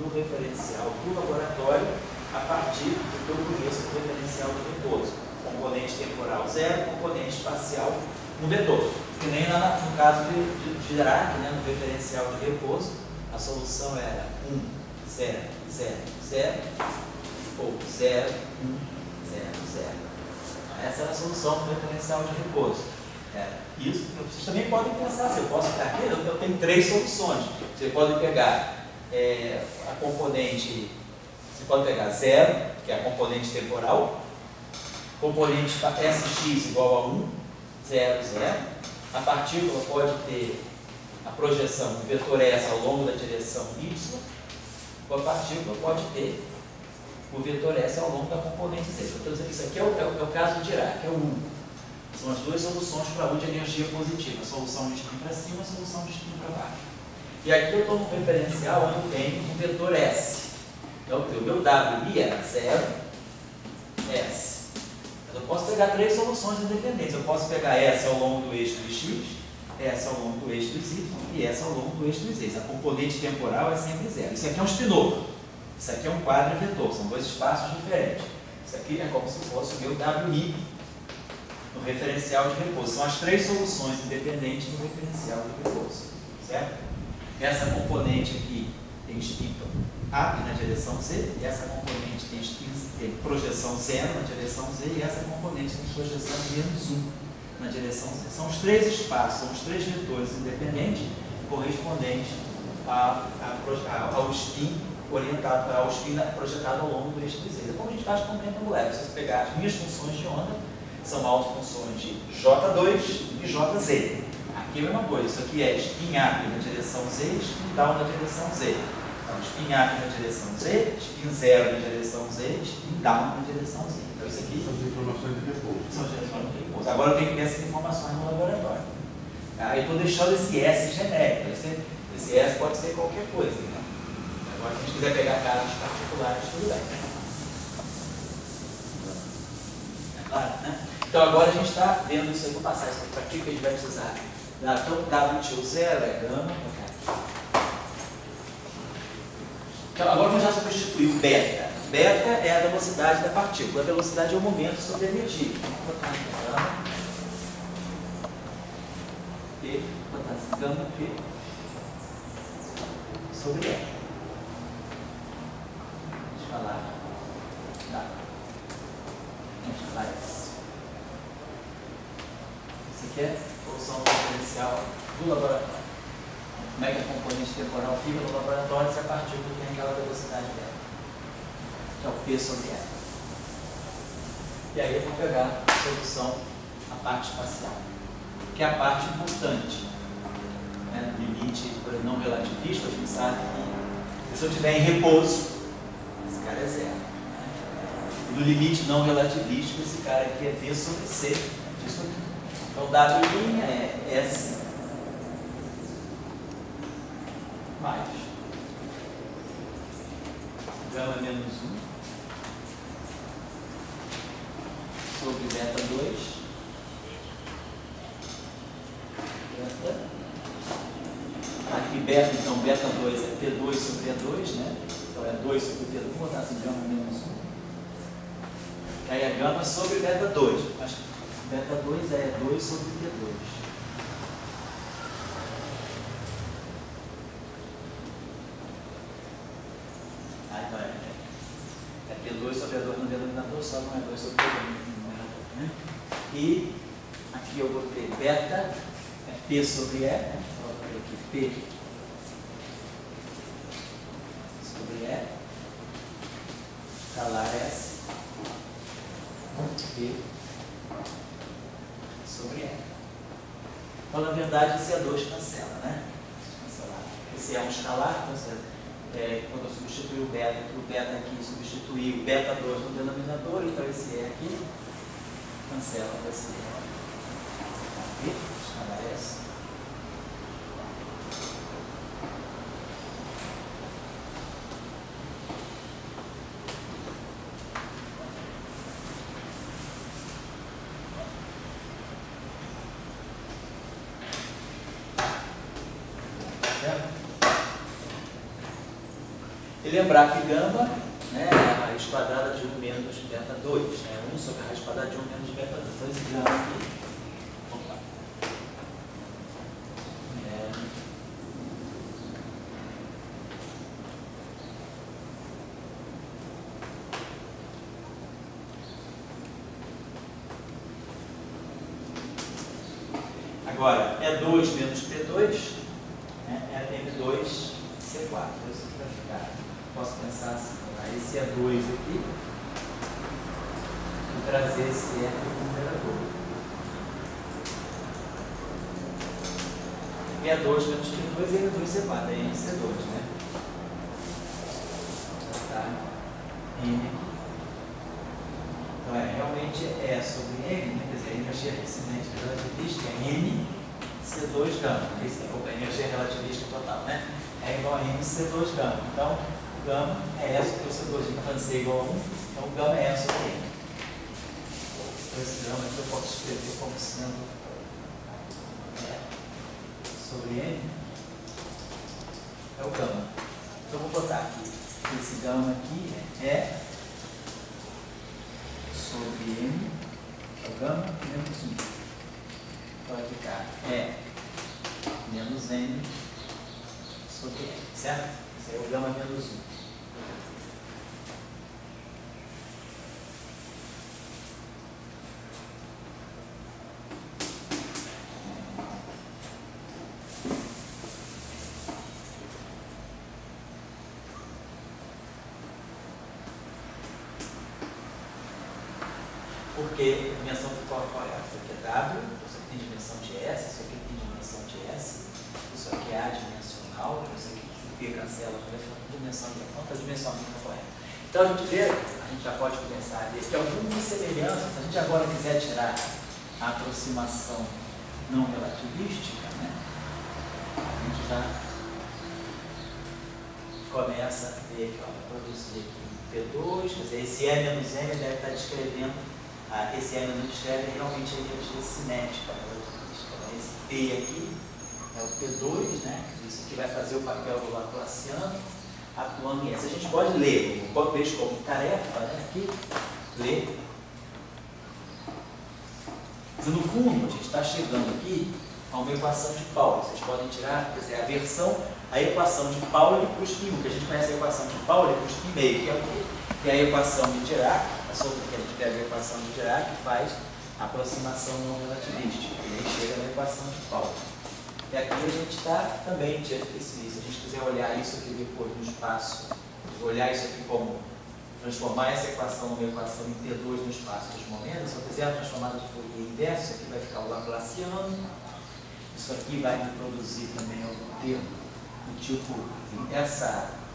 no referencial do laboratório a partir do que eu conheço do referencial do repouso. Componente temporal 0, componente espacial no vetor. Que nem no caso de Dirac, né, no referencial de repouso, a solução era 1, 0, 0, 0 ou 0, 1, 0, 0. Essa era a solução do referencial de repouso. Isso, vocês também podem pensar, se eu posso ficar aqui, eu tenho 3 soluções. Você pode pegar a componente, você pode pegar 0, que é a componente temporal, componente Sx igual a 1, 0, 0. A partícula pode ter a projeção do vetor S ao longo da direção Y, a partícula pode ter o vetor S ao longo da componente Z. Eu estou dizendo que isso aqui é o caso de Dirac, é o U. São as duas soluções para U de energia positiva, a solução de spin para cima e a solução de spin para baixo. E aqui eu estou no referencial onde eu tenho o vetor S. Então, o meu WI é 0, S. Mas eu posso pegar três soluções independentes. Eu posso pegar S ao longo do eixo do X, S ao longo do eixo dos Y e S ao longo do eixo dos Z. A componente temporal é sempre zero. Isso aqui é um spinor. Isso aqui é um quadrivetor. São dois espaços diferentes. Isso aqui é como se fosse o meu WI no referencial de repouso. São as três soluções independentes no referencial de repouso. Certo? Essa componente aqui tem spin A na direção Z, e essa componente tem projeção 0 na direção Z, e essa componente tem projeção menos 1 na direção Z. São os três espaços, são os três vetores independentes correspondentes ao spin orientado, ao spin projetado ao longo do eixo do Z. É como a gente faz com o retangular. Se você pegar as minhas funções de onda, são autofunções de J2 e JZ. Aqui é a mesma coisa, isso aqui é spin up na direção Z e spin down na direção Z. Então, spin up na direção Z, spin 0 na direção Z, spin down na direção Z. Então, isso aqui são as informações de repouso. São as informações de repouso. Agora eu tenho que ter essas informações no laboratório. Aí eu estou deixando esse S genérico. Esse S pode ser qualquer coisa. Né? Agora, se a gente quiser pegar casos particulares, tudo bem. É claro, né? Então, agora a gente está vendo isso aí. Vou passar isso para aqui, que a gente vai precisar. Então, W0 é gama. Então, agora vamos já substituir o beta. Beta é a velocidade da partícula. A velocidade é o momento sobre a energia. Vamos botar aqui gama. P, botar gama P sobre E. Deixa eu falar. Tá. Deixa eu falar isso. Isso aqui é a solução diferencial do laboratório. Como é que a componente temporal fica no laboratório se a partícula tem aquela velocidade dela? Que é o P sobre E. E aí eu vou pegar a solução, a parte espacial, que é a parte importante. Né? Limite não relativístico, a gente sabe que se eu estiver em repouso, esse cara é zero. E no limite não relativístico, esse cara aqui é V sobre C disso aqui. Então, W' é S mais gama menos 1 sobre beta 2 beta. Aqui beta, então beta 2 é T2 sobre E2, né? Então é 2 sobre T2, vou botar assim, gama menos 1. Aí é gama sobre beta 2. Mas beta 2 é 2 sobre T2. Então é P2 sobre A2 no denominador, só não é 2 sobre P2 no numerador. Né? E aqui eu botei beta, é P sobre E, né? Coloquei aqui P sobre E, escalar S, P sobre E. Então, na verdade, esse E2 cancela, né? Esse é um escalar, então quando eu substituir o beta aqui, substituir o beta 2 no denominador, então esse E aqui cancela com esse E. Aqui, escalar S. E lembrar que gama, né, é a raiz quadrada de 1 menos beta 2, né, 1 sobre a raiz quadrada de 1 menos beta 2. Então esse gama aqui, opa, agora, E2 menos P2, né, é M2C4. Isso aqui vai ficar. Posso pensar assim, esse é 2 aqui e trazer esse F como numerador. 62 menos Q2 e N2 C4, é NC2, né? Tá? N. Então, realmente é sobre N, né? Quer dizer, a energia cinética relativística é N C2 gama. Isso é a energia relativística total, né? É igual a N C2 gama. Então, gama é S sobre C2. Então, C é igual a 1. Então, gama é S sobre N. Então, esse gama aqui eu posso escrever como sendo sobre N é o gama. Então, eu vou botar aqui. Esse gama aqui é sobre N, é o gama menos 1. Então, vai ficar menos N sobre N, certo? Esse é o gama menos 1. Porque a dimensão ficou qual é? Isso aqui é W, isso aqui tem dimensão de S, isso aqui tem dimensão de S, isso aqui é adimensional, isso aqui P cancela, dimensão de quanto a dimensão fica correta. Então a gente vê, a gente já pode começar a ver que algumas semelhanças, se a gente agora quiser tirar a aproximação não relativística, né? A gente já começa a ver aqui, ó, produzir aqui P2, quer dizer, esse E menos M deve estar descrevendo. Esse M não descreve realmente a energia cinética relativística. Esse P aqui é o P2, né? Isso aqui vai fazer o papel do Laplaciano atuando em S. A gente pode ler, eu vejo como tarefa, né? Aqui, ler. Mas no fundo, a gente está chegando aqui a uma equação de Pauli. Vocês podem tirar, quer dizer, a equação de Pauli para o spin, que a gente conhece a equação de Pauli para o spin meio, que é o quê? Que é a equação de Dirac, sobre que a gente pega a equação de Dirac e faz a aproximação não relativística. E aí chega na equação de Pauli. E aqui a gente está também diante desse isso. Se a gente quiser olhar isso aqui depois no espaço, olhar isso aqui como transformar essa equação numa equação em T2 no espaço dos momentos, se eu fizer a transformada de Fourier inverso, isso aqui vai ficar o Laplaciano, isso aqui vai me produzir também algum termo do tipo,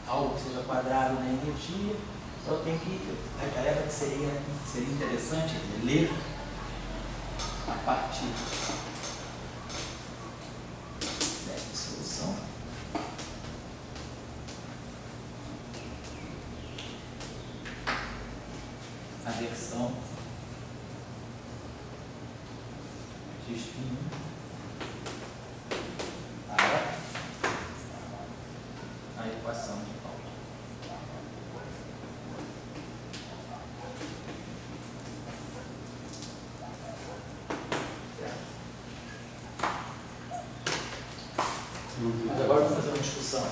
algo que seja quadrado na energia. Então eu tenho que, a tarefa que seria interessante é ler a partir dessa solução. A versão de spin para a equação de Pauli. Mas agora vamos fazer uma discussão.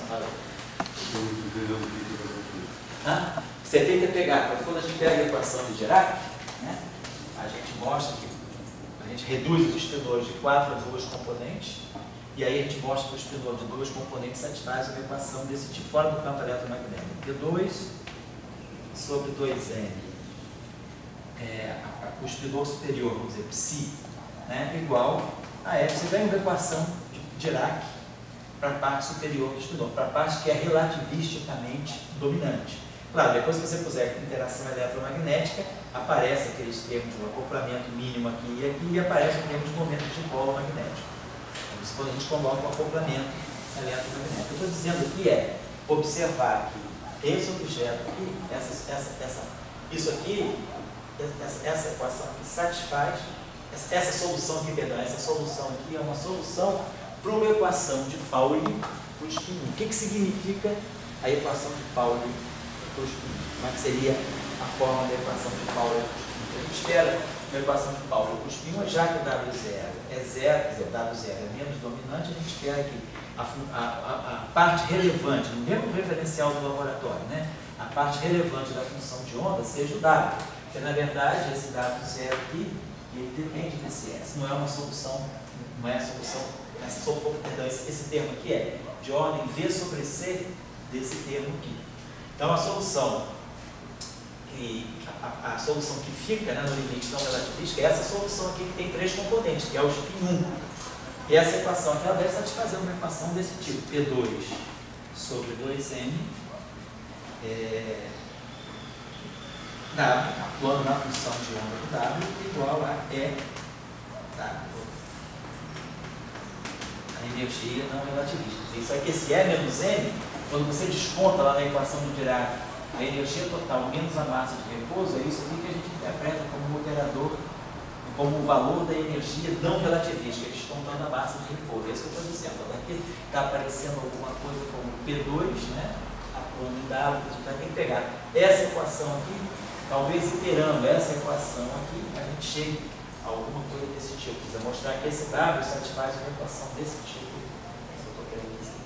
Você tem que pegar, quando a gente pega a equação de Dirac, né, a gente mostra que a gente reduz os espinores de 4 a 2 componentes, e aí a gente mostra que o espinor de 2 componentes satisfaz uma equação desse tipo fora do campo eletromagnético. P2 sobre 2N. O espinor superior, vamos dizer, psi, né, igual a F. Você tem uma equação de Dirac para a parte superior do espinor, para a parte que é relativisticamente dominante. Claro, depois que você puser interação eletromagnética, aparece aqueles termos de acoplamento mínimo aqui e aparece o termo de momento de polo magnético. Isso quando a gente coloca o acoplamento eletromagnético. Eu estou dizendo aqui observar que esse objeto aqui, isso aqui, essa equação aqui satisfaz, essa solução aqui, perdão, essa solução aqui é uma solução para uma equação de Pauli para o spin. O que significa a equação de Pauli para o spin? Como é que seria a forma da equação de Pauli para o spin? A gente espera uma equação de Pauli para o spin, mas já que o W0 é zero, quer dizer, o W0 é menos dominante, a gente espera que a parte relevante, no mesmo referencial do laboratório, né? A parte relevante da função de onda seja o W. Porque, na verdade, esse W0 aqui, ele depende desse S. Não é uma solução, não é a solução. Então, esse termo aqui é de ordem V sobre C desse termo aqui. Então, a solução que fica, né, no limite não relativística é essa solução aqui que tem 3 componentes, que é o spin 1. E essa equação aqui, ela deve satisfazer uma equação desse tipo, P2 sobre 2M, W, atuando na função de onda do W, igual a E W. A energia não relativista. Isso aqui, esse E menos M, quando você desconta lá na equação de Dirac a energia total menos a massa de repouso, é isso aqui que a gente interpreta como um operador, como o valor da energia não relativista, descontando a massa de repouso. É isso que eu estou dizendo. Aqui está aparecendo alguma coisa como P2, né? Atuando em W, a gente vai ter que pegar essa equação aqui, talvez iterando essa equação aqui, a gente chegue a alguma coisa desse tipo. Precisa mostrar que esse W satisfaz uma equação desse tipo. Isso eu estou querendo dizer.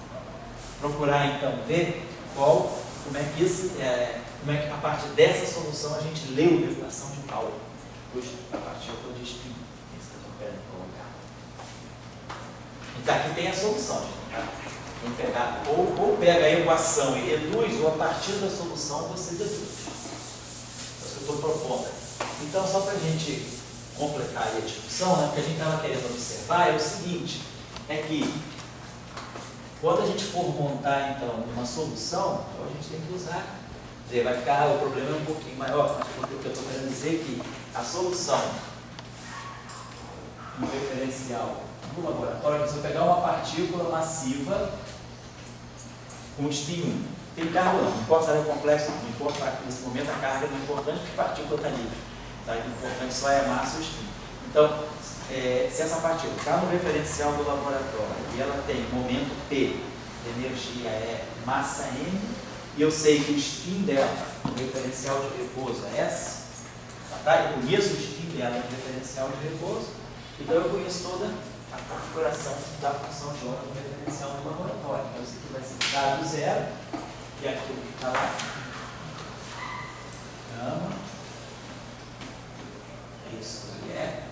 Procurar então ver como é que a partir dessa solução a gente leu a equação de Pauli. Hoje, a partir de spin, é isso que eu estou querendo colocar. Então aqui tem a solução, gente. Tá? Vamos pegar, ou pega a equação e reduz, ou a partir da solução você deduz. É isso que eu estou propondo. Então, só para a gente completar aí a discussão, né, o que a gente estava querendo observar é o seguinte, é que quando a gente for montar então uma solução, então a gente tem que usar, vai ficar, o problema é um pouquinho maior, mas porque o que eu estou querendo dizer é que a solução no referencial no laboratório, se eu pegar uma partícula massiva com spin 1, tem carga não importa se ela é complexo, não importa, nesse momento a carga não é importante porque a partícula está livre, tá? O importante só é a massa e o spin. Então, se essa partícula está no referencial do laboratório e ela tem momento P, a energia é massa M, e eu sei que o spin dela, o referencial de repouso é S, tá? Eu conheço o spin dela no referencial de repouso, então eu conheço toda a configuração da função de onda no referencial do laboratório. Então isso aqui vai ser dado zero, que é aquilo que está lá. Gama. Isso é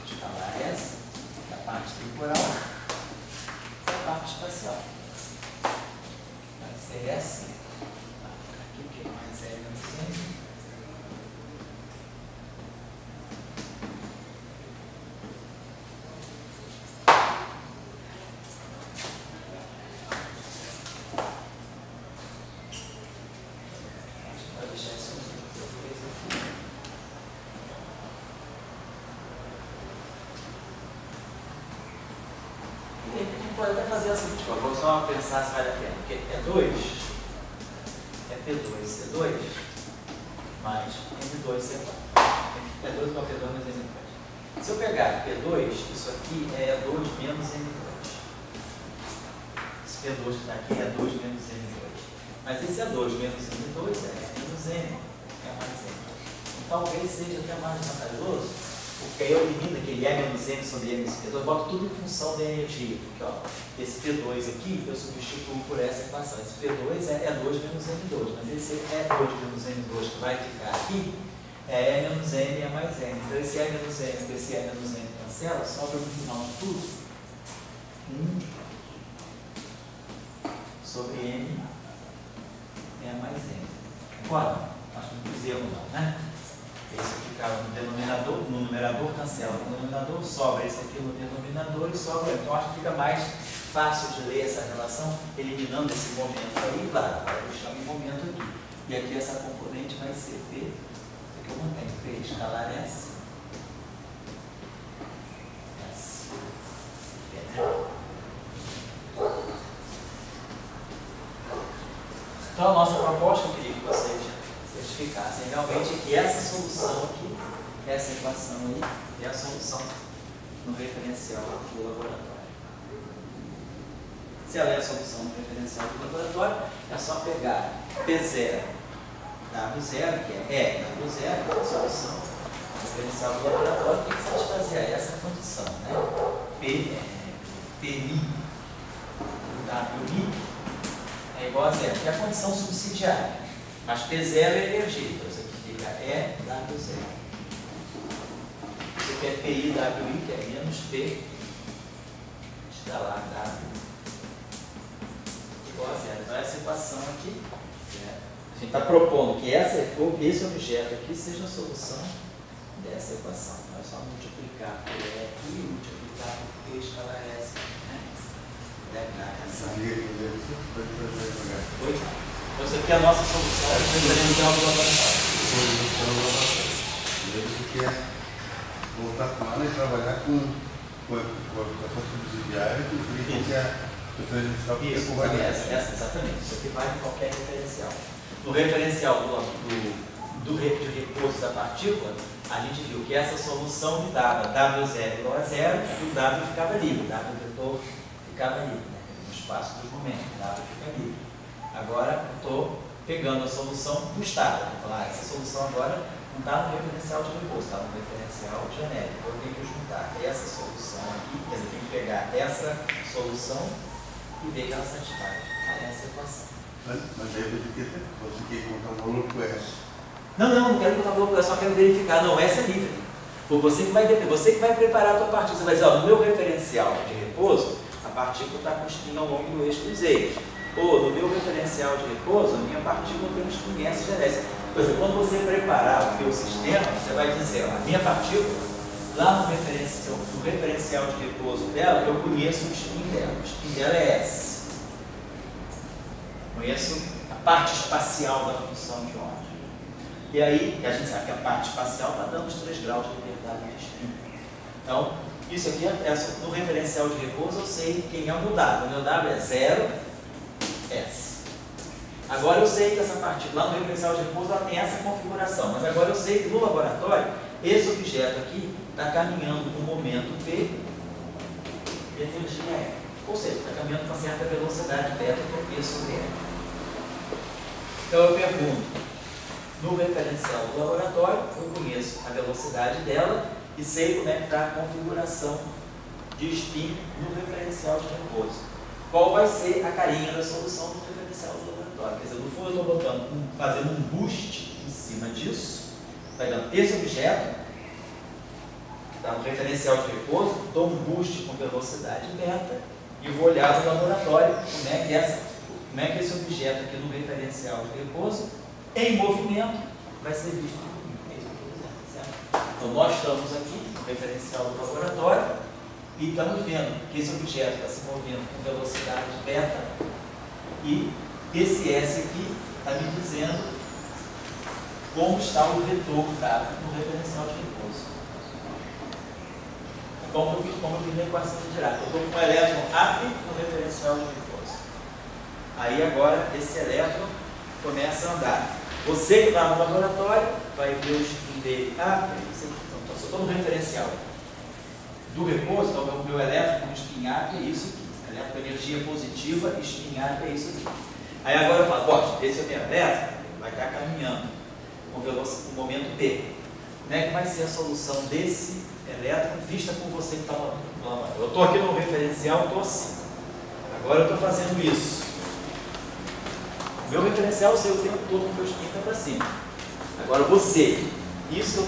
escalar S, a parte temporal e a parte espacial. Vai ser S. Aqui que é mais L no centro. Pode até fazer a seguinte coisa, vou só pensar se vale a pena, porque é P2C2 mais M2C4. P2 igual a P2 mais M2. Se eu pegar P2, isso aqui é 2 menos M2. Esse P2 que está aqui é 2 menos M2. Mas esse é 2 menos M2 é menos M, é mais M. Então, talvez seja até mais vantajoso, porque aí eu elimino aquele E menos M sobre M esse P2, eu boto tudo em função da energia, porque ó, esse P2 aqui eu substituo por essa equação. Esse P2 é 2 menos M2, mas esse E2 menos M2 que vai ficar aqui é E menos M é mais M. Então esse E menos M com esse E menos M cancela, sobra no final de tudo 1 sobre M é mais M. Agora, acho que não fiz erro não, né? Esse aqui ficava no denominador, no numerador cancela no denominador, sobra esse aqui no denominador e sobra. Então acho que fica mais fácil de ler essa relação, eliminando esse momento aí, claro, vai deixar um momento aqui. E aqui essa componente vai ser P, isso aqui eu mantenho, P escalar S. S. Então a nossa proposta, eu queria que vocês certificassem realmente que essa solução aqui, essa equação aí, é a solução no referencial do laboratório. Se ela é a solução no referencial do laboratório, é só pegar P0, W0, que é W0, que é a solução no referencial do laboratório, tem que satisfazer essa condição, né? PI, WI é igual a zero, que é a condição subsidiária. Mas P0 é energia, então isso aqui fica EW0. Isso aqui é PIWI, que é menos P escalar W igual a zero. Então essa equação aqui, a gente está propondo que esse objeto aqui seja a solução dessa equação. Então é só multiplicar por E aqui, multiplicar por P escalar S. Deve dar essa. Oi? Então isso aqui é a nossa solução diferencial do laboratório. Você quer voltar para lá e trabalhar com a subsidiária que é referencial. Isso, exatamente. Isso aqui vai em qualquer referencial. No referencial de repouso da partícula, a gente viu que essa solução me dava W0 igual a zero e o W ficava livre, o W vetor ficava livre, né? No espaço dos momentos, o W fica livre. Agora eu estou pegando a solução do estado. Vou falar, essa solução agora não está no referencial de repouso, está no referencial genérico. Então eu tenho que juntar essa solução aqui, quer dizer, eu tenho que pegar essa solução e ver que ela satisfaz a essa equação. Mas aí você quer encontrar um valor com S. Não quero encontrar valor com S, só quero verificar. Não, essa é livre. Foi você que vai preparar a tua partícula. Você vai dizer, ó, no meu referencial de repouso, a partícula está com espinho ao longo do eixo dos eixos. Ou no meu referencial de repouso, a minha partícula tem um espinho S genérico. Por exemplo, quando você preparar o teu sistema, você vai dizer, ó, a minha partícula, lá no referencial de repouso dela, eu conheço o espinho dela. O espinho dela é S. Conheço a parte espacial da função de ordem. E aí, a gente sabe que a parte espacial está dando os 3 graus de liberdade de espinho. Então, isso aqui no referencial de repouso, eu sei quem é o meu W. O meu W é 0, S. Agora eu sei que essa partícula lá no referencial de repouso ela tem essa configuração. Mas agora eu sei que no laboratório, esse objeto aqui está caminhando com o momento P e energia E. Ou seja, está caminhando com uma certa velocidade beta, que é P sobre E. Então eu pergunto, no referencial do laboratório, eu conheço a velocidade dela e sei como é que está a configuração de espinho no referencial de repouso. Qual vai ser a carinha da solução do referencial do laboratório? Quer dizer, no fundo eu estou fazendo um boost em cima disso, pegando esse objeto, que está no referencial de repouso, dou um boost com velocidade beta e vou olhar no laboratório como é que esse objeto aqui no referencial de repouso, em movimento, vai ser visto comigo. É isso que eu estou dizendo, certo? Então, nós estamos aqui no referencial do laboratório e estamos vendo que esse objeto está se movendo com velocidade beta e esse S aqui está me dizendo como está o vetor dado no referencial de repouso. Como eu fiz na equação de Dirac. Eu estou com um elétron AP no referencial de repouso. Aí agora esse elétron começa a andar. Você que está no laboratório vai ver o spin dele. Então, se eu estou no referencial do repouso, então o meu elétron com spin AP é isso aqui. Elétron com energia positiva e spin AP é isso aqui. Aí agora eu falo, poxa, esse é o meu elétron, vai estar caminhando com o momento P. Como é que vai ser a solução desse elétron vista por você que está no laboratório? Eu estou aqui no referencial, estou assim. Agora eu estou fazendo isso. O meu referencial eu sei o tempo todo que o meu spin está para cima. Agora você, isso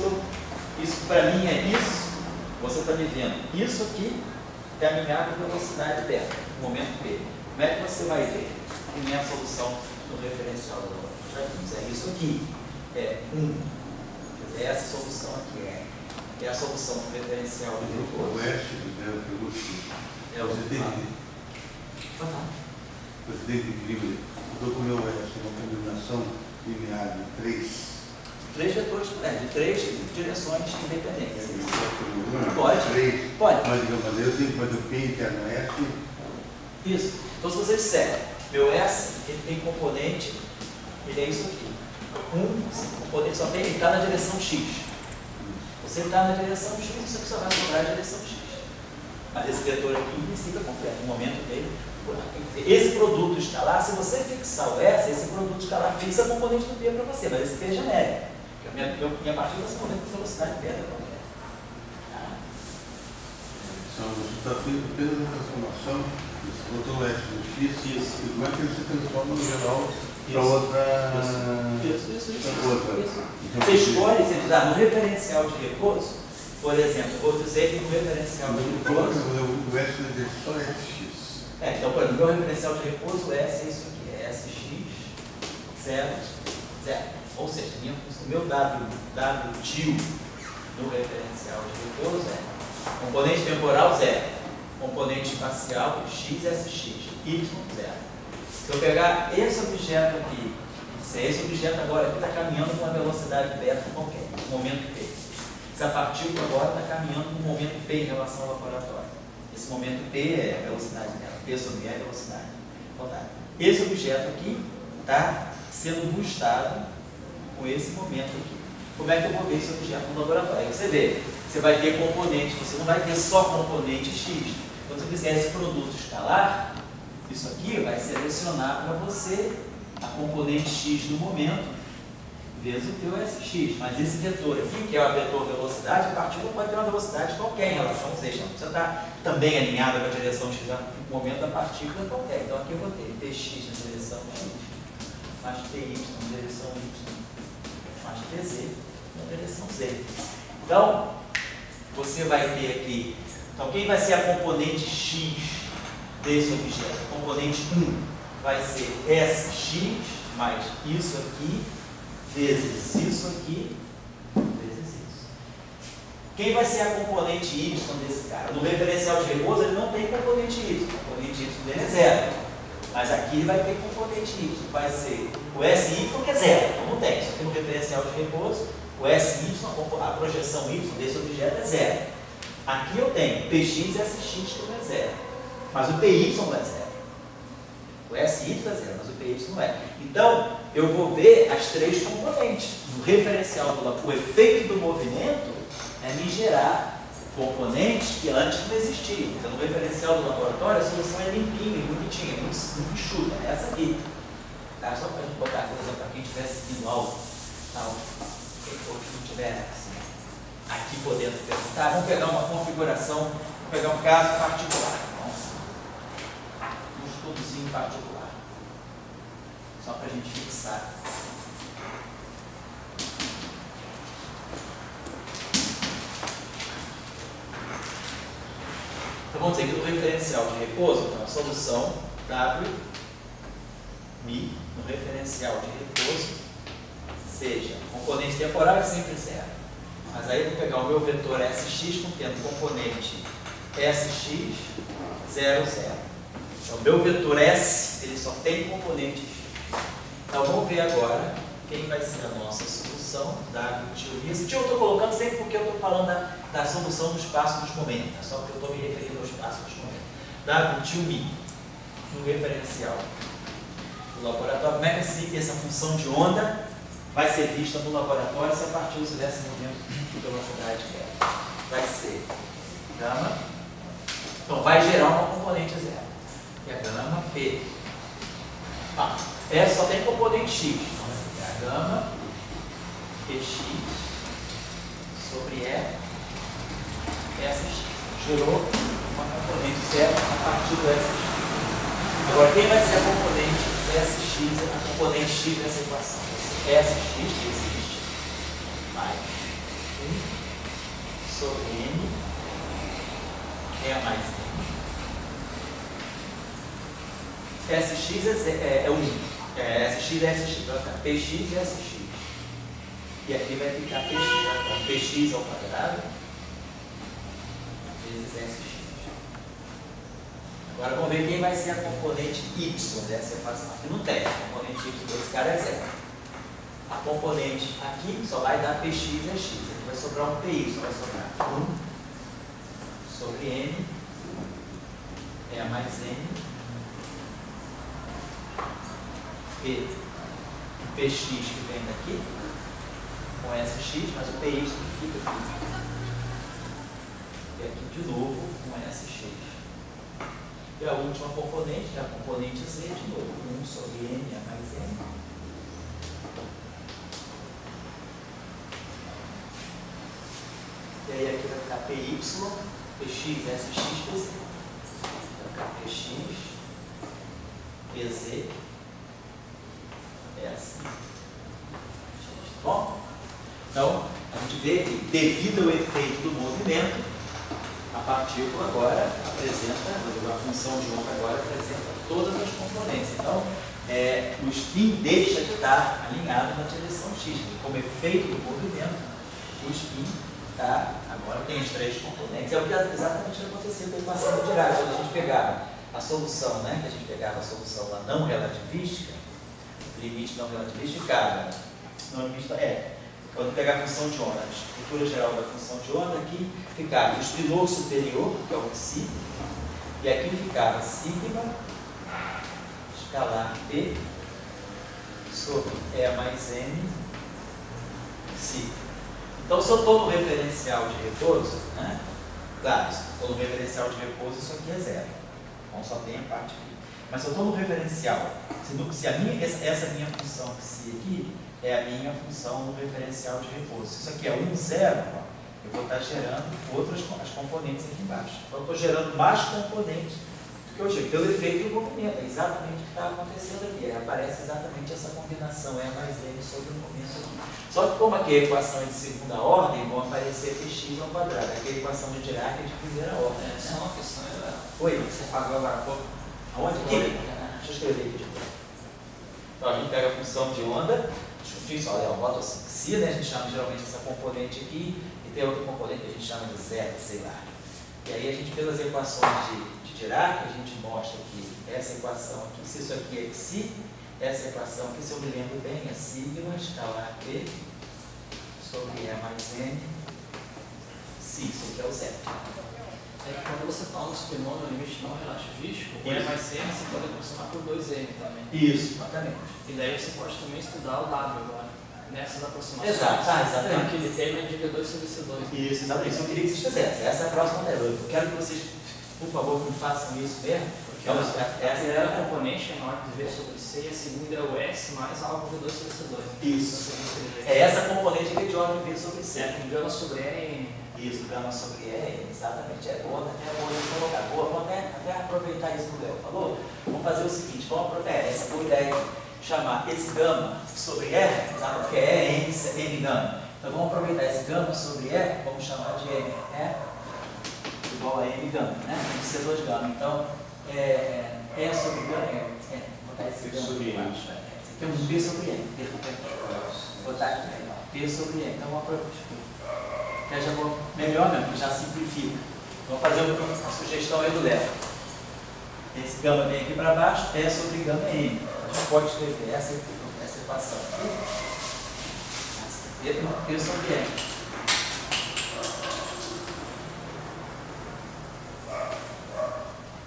para mim é isso, você está me vendo isso aqui caminhar com velocidade beta, no momento P. Como é que você vai ver a minha solução no referencial do laboratório? É isso aqui, é 1. Quer dizer, essa solução aqui é a solução do referencial do repouso. O S você tem que equilíbrio. Eu estou com o meu S, uma combinação linear de 3 vetores, de 3 direções independentes. Pode. Pode. Mas de uma maneira eu tenho que fazer o P interno S. Isso. Então se você disser, meu S ele tem componente, ele é isso aqui. Componente só tem, ele está na direção X. Você está na direção X, isso aqui só vai sobrar a direção X. Mas esse vetor aqui em princípio é completo. No momento dele, esse produto escalar, se você fixar o S, esse produto escalar fixa o componente do P para você, mas esse P é genérico. Minha partícula vai se mover com velocidade beta completa. Você está fazendo apenas uma transformação, você botou o S no X, e como é que ele se transforma no geral para outra? Isso. Você escolhe, você diz, no referencial de repouso, por exemplo, eu vou dizer que no referencial de repouso. O S é só SX. Então, por exemplo, o meu referencial de repouso, o S é isso aqui, é SX 0, 0. Ou seja, o meu W til no referencial de repouso é componente temporal 0, componente espacial x, SX, y 0. Se eu pegar esse objeto aqui, se esse objeto agora aqui está caminhando com uma velocidade beta qualquer, no momento P. Se a partícula agora está caminhando com um momento P em relação ao laboratório. Esse momento P é a velocidade dela, P sobre E é a velocidade. Então tá. Esse objeto aqui está sendo boostado com esse momento aqui. Como é que eu vou ver esse objeto no laboratório? Aí você vê, você vai ter componente, você não vai ter só componente X. Quando você fizer esse produto escalar, isso aqui vai selecionar para você a componente X do momento vezes o teu SX. Mas esse vetor aqui, que é o vetor velocidade, a partícula pode ter uma velocidade qualquer em relação a Z. Não precisa estar também alinhada com a direção X, o momento da partícula é qualquer. Então aqui eu vou ter Px na direção X, mais Py na direção Y, mais Pz na direção Z. Então, você vai ter aqui, então quem vai ser a componente X desse objeto? A componente 1 vai ser Sx mais isso aqui, vezes isso aqui, vezes isso. Quem vai ser a componente Y desse cara? No referencial de repouso ele não tem componente Y, o componente Y dele é 0. Mas aqui ele vai ter componente Y, vai ser o SY que é 0, então não tem. Só que no referencial de repouso, o SY, a projeção Y desse objeto é 0. Aqui eu tenho Px e Sx que não é 0, mas o Py não é 0. O SY é 0, mas o Py não é. Então, eu vou ver as três componentes. No referencial o efeito do movimento é me gerar componentes que antes não existiam. Então, no referencial do laboratório, a solução é limpinha e bonitinha, muito enxuta. É essa aqui. Tá? Só para a gente botar a coisa para quem estiver seguindo aula. Tal. Quem for que não estiver assim, aqui podendo perguntar. Vamos pegar uma configuração, vamos pegar um caso particular. Um estudozinho particular. Só para a gente fixar. Então vamos dizer que no referencial de repouso, então a solução W mi no referencial de repouso seja componente temporal é sempre 0. Mas aí eu vou pegar o meu vetor Sx contendo componente Sx 0, 0. Então o meu vetor S ele só tem componente X. Então vamos ver agora quem vai ser a nossa solução W tio mi. Esse tio eu estou colocando sempre porque eu estou falando da solução do espaço dos momentos, tá? Só porque eu estou me referindo ao espaço dos momentos. W tio mi no referencial do laboratório. Como é que essa função de onda vai ser vista no laboratório se a partícula desse movimento de velocidade dela? Vai ser gama. Então vai gerar uma componente 0, que é gama P. Essa só tem componente X. Então vai ficar gama Px sobre E Sx. Gerou uma componente 0 a partir do Sx. Agora, quem vai ser a componente Sx, a componente X dessa equação? Vai ser Sx, que existe, mais 1 sobre N, E mais N. Sx é 1. Sx é Sx, vai ficar Px é Sx. E aqui vai ficar Px, Px ao quadrado vezes Sx. Agora vamos ver quem vai ser a componente Y dessa equação. Aqui não tem, a componente Y desse cara é 0. A componente aqui só vai dar Px é X. Aqui vai sobrar um Py, só vai sobrar 1 sobre N, E mais N, P, Px que vem daqui, com Sx, mas o Py que fica aqui. E aqui de novo com Sx. E a última componente, que é a componente Z, de novo, 1 sobre N, A mais N. E aí aqui vai ficar Py, Px, Sx, Pz. Vai ficar Px, Pz, é assim. Tá bom? Então, a gente vê que devido ao efeito do movimento, a partícula agora apresenta, a função de onda agora apresenta todas as componentes. Então, o spin deixa de estar alinhado na direção X. Como efeito do movimento, o spin Tá? Agora tem os três componentes. É o que exatamente aconteceu com a equação de Dirac. Quando a gente pegava a solução, né? Que a gente pegava a solução lá não relativística, o limite não relativista ficava. Não, limite quando pegar a função de onda, a estrutura geral da função de onda, aqui ficava o espinor superior, que é o psi, e aqui ficava sigma escalar P sobre E mais N psi. Então, se eu estou no referencial de repouso, né? Claro, se eu estou no referencial de repouso, isso aqui é zero. Então, só tem a parte aqui. Mas se eu estou no referencial, se essa minha função psi aqui é a minha função no referencial de repouso. Se isso aqui é 1, 0, eu vou estar gerando as componentes aqui embaixo. Então, eu estou gerando mais componentes do que eu gero, pelo efeito do movimento. É exatamente o que está acontecendo aqui. Aparece exatamente essa combinação, E mais N sobre o movimento aqui. Só que como aqui a equação é de segunda ordem, vão aparecer px ao quadrado. Aqui a equação de Dirac é de primeira ordem. É só uma questão. Oi? Você pagou agora há pouco? Aonde? Aqui? Deixa eu escrever aqui. Então, a gente pega a função de onda, juntinho, olha, eu boto assim, psi, né? A gente chama geralmente essa componente aqui, e tem outra componente que a gente chama de zeta, sei lá. E aí a gente, pelas equações de Dirac, a gente mostra que essa equação aqui, se isso aqui é psi, essa equação aqui, se eu me lembro bem, é sigma escalar P sobre E mais N psi, isso aqui é o zeta. É que quando você fala no espinor no limite não relativístico, o E mais N você pode aproximar por 2N também. Isso, exatamente. E daí você pode também estudar o W agora, nessas aproximações. Exato, exatamente. Aquele termo é de V2 sobre C2. Isso, exatamente. Isso eu queria que vocês fizessem. Essa é a próxima tarefa. Eu quero que vocês, por favor, me façam isso mesmo. Porque a primeira componente é menor que V sobre C e a segunda é o S mais algo V2 sobre C2. Isso. É essa componente que é de ordem V sobre C. É, tem gama sobre E. Isso, gama sobre E, exatamente. É boa de colocar. Boa, vamos até aproveitar isso que o Léo falou. Vamos fazer o seguinte, vamos aproveitar essa boa ideia de chamar esse gama sobre E, sabe? Porque é N gama. Então vamos aproveitar esse gama sobre E, vamos chamar de N. Igual a N gama, né? C2 gama. Então, E sobre gama, vou botar esse gama aqui embaixo. Tem um B sobre N. Vou botar aqui, P sobre N. Então vamos aproveitar. Eu já vou melhor mesmo, já simplifica. Vamos fazer uma sugestão aí do Léo. Esse gama vem aqui para baixo, E sobre gama N. A gente pode escrever essa equação aqui. P sobre N.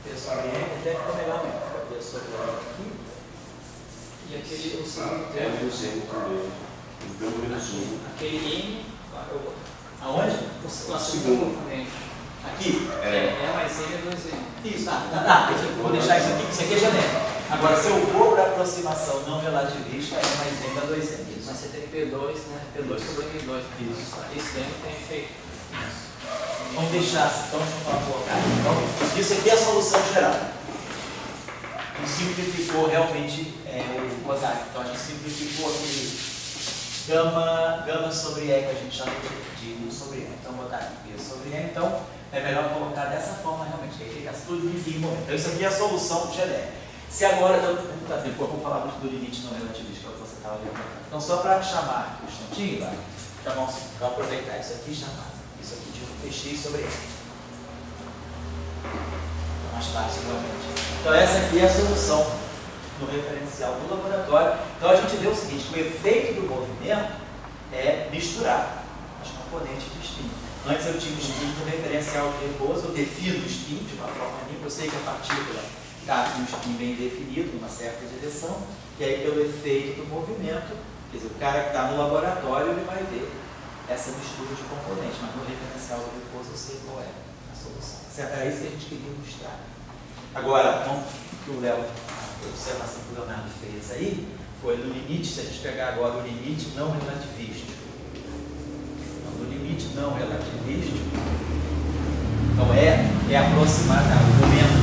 P sobre N até fica melhor mesmo. P sobre N aqui. E aquele, o segundo termo. Aquele N. Aonde? O segundo componente. Aqui? É mais N é 2N. Isso, vou deixar isso aqui é genérico. Agora, se eu for para aproximação não relativista, é mais N dá 2N. Mas você tem P2, né? P2 sobre N2. Isso. Esse N tem efeito. Vamos deixar assim, então vamos colocar. Então, isso aqui é a solução geral. A gente simplificou realmente o mosaico. Então, a gente simplificou aquele gama sobre E que a gente chama de U sobre E. Então, botar aqui P sobre E. Então, é melhor colocar dessa forma realmente, que aí fica tudo em momento. Então, isso aqui é a solução genérica. Se agora, depois vamos falar muito do limite não relativista, que você estava levantando. Então, só para chamar aqui o instantinho, vamos aproveitar isso aqui e chamar isso aqui de px sobre E. Mais fácil, realmente. Então, essa aqui é a solução no referencial do laboratório. Então, a gente vê o seguinte, que o efeito do movimento é misturar as componentes de spin. Antes eu tinha o spin no referencial de repouso, eu defino o spin de uma forma limpa, eu sei que a partícula está com o spin bem definido, numa certa direção, e aí pelo efeito do movimento, quer dizer, o cara que está no laboratório, ele vai ver essa mistura de componentes, mas no referencial do repouso eu sei qual é a solução. É isso que a gente queria ilustrar. Agora, o que o Léo, a observação que o Leonardo fez aí, foi no limite, se a gente pegar agora o limite não relativístico. Então, no limite não relativístico, então é aproximada, o momento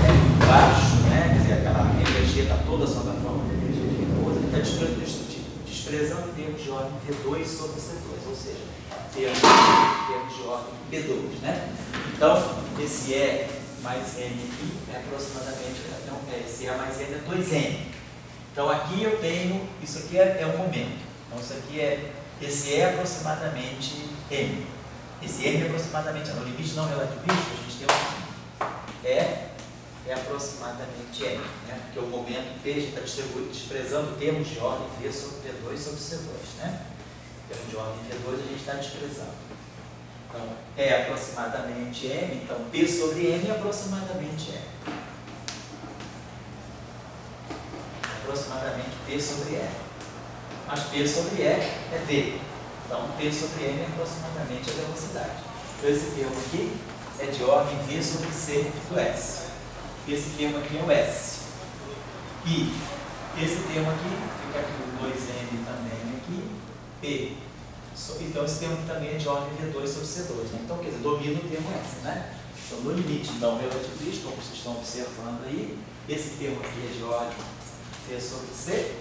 é baixo, né? Quer dizer, aquela energia está toda sob a forma de energia de repouso, ele está desprezando termos de ordem V2 sobre C2, ou seja, termos de ordem B2, né? Então, esse E mais N aqui é aproximadamente, então, esse E mais N é 2N. Então, aqui eu tenho, isso aqui é um momento. Então, esse E é aproximadamente M. Esse M aproximadamente, no limite não relativístico, a gente tem o seguinte, é aproximadamente M, né? Porque o momento P a gente está desprezando termos de ordem V sobre P2 sobre C2, né? Termos de ordem V2 a gente está desprezando. Então, é aproximadamente M, então P sobre M é aproximadamente M. Aproximadamente P sobre M. Mas P sobre E é V. Então, P sobre M é aproximadamente a velocidade. Então, esse termo aqui é de ordem V sobre C do S. Esse termo aqui é o S. E esse termo aqui, fica aqui o 2M também aqui, P. Então, esse termo também é de ordem V2 sobre C2. Né? Então, quer dizer, domina o termo S. Né? Então, no limite não relativístico, como vocês estão observando aí, esse termo aqui é de ordem V sobre C.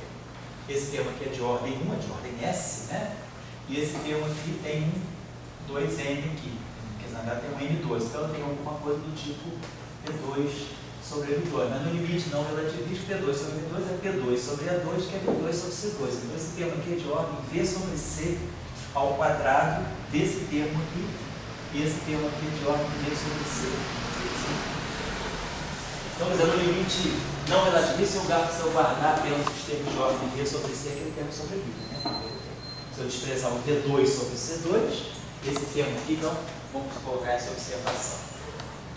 Esse termo aqui é de ordem 1, é de ordem S. Né? E esse termo aqui tem um 2M aqui. Quer dizer, na verdade tem um M2. Então, tem alguma coisa do tipo P2 sobre M2, mas no limite não relativístico, P2 sobre M2 é P2 sobre A2, que é P2 sobre C2. Então, esse termo aqui é de ordem V sobre C ao quadrado desse termo aqui, e esse termo aqui é de ordem V sobre C. Então, no limite não relativista, se eu guardar apenas os termos de ordem V sobre C, aquele termo sobrevive, né? Se eu desprezar o V2 sobre C2, esse termo aqui, então, vamos colocar essa observação.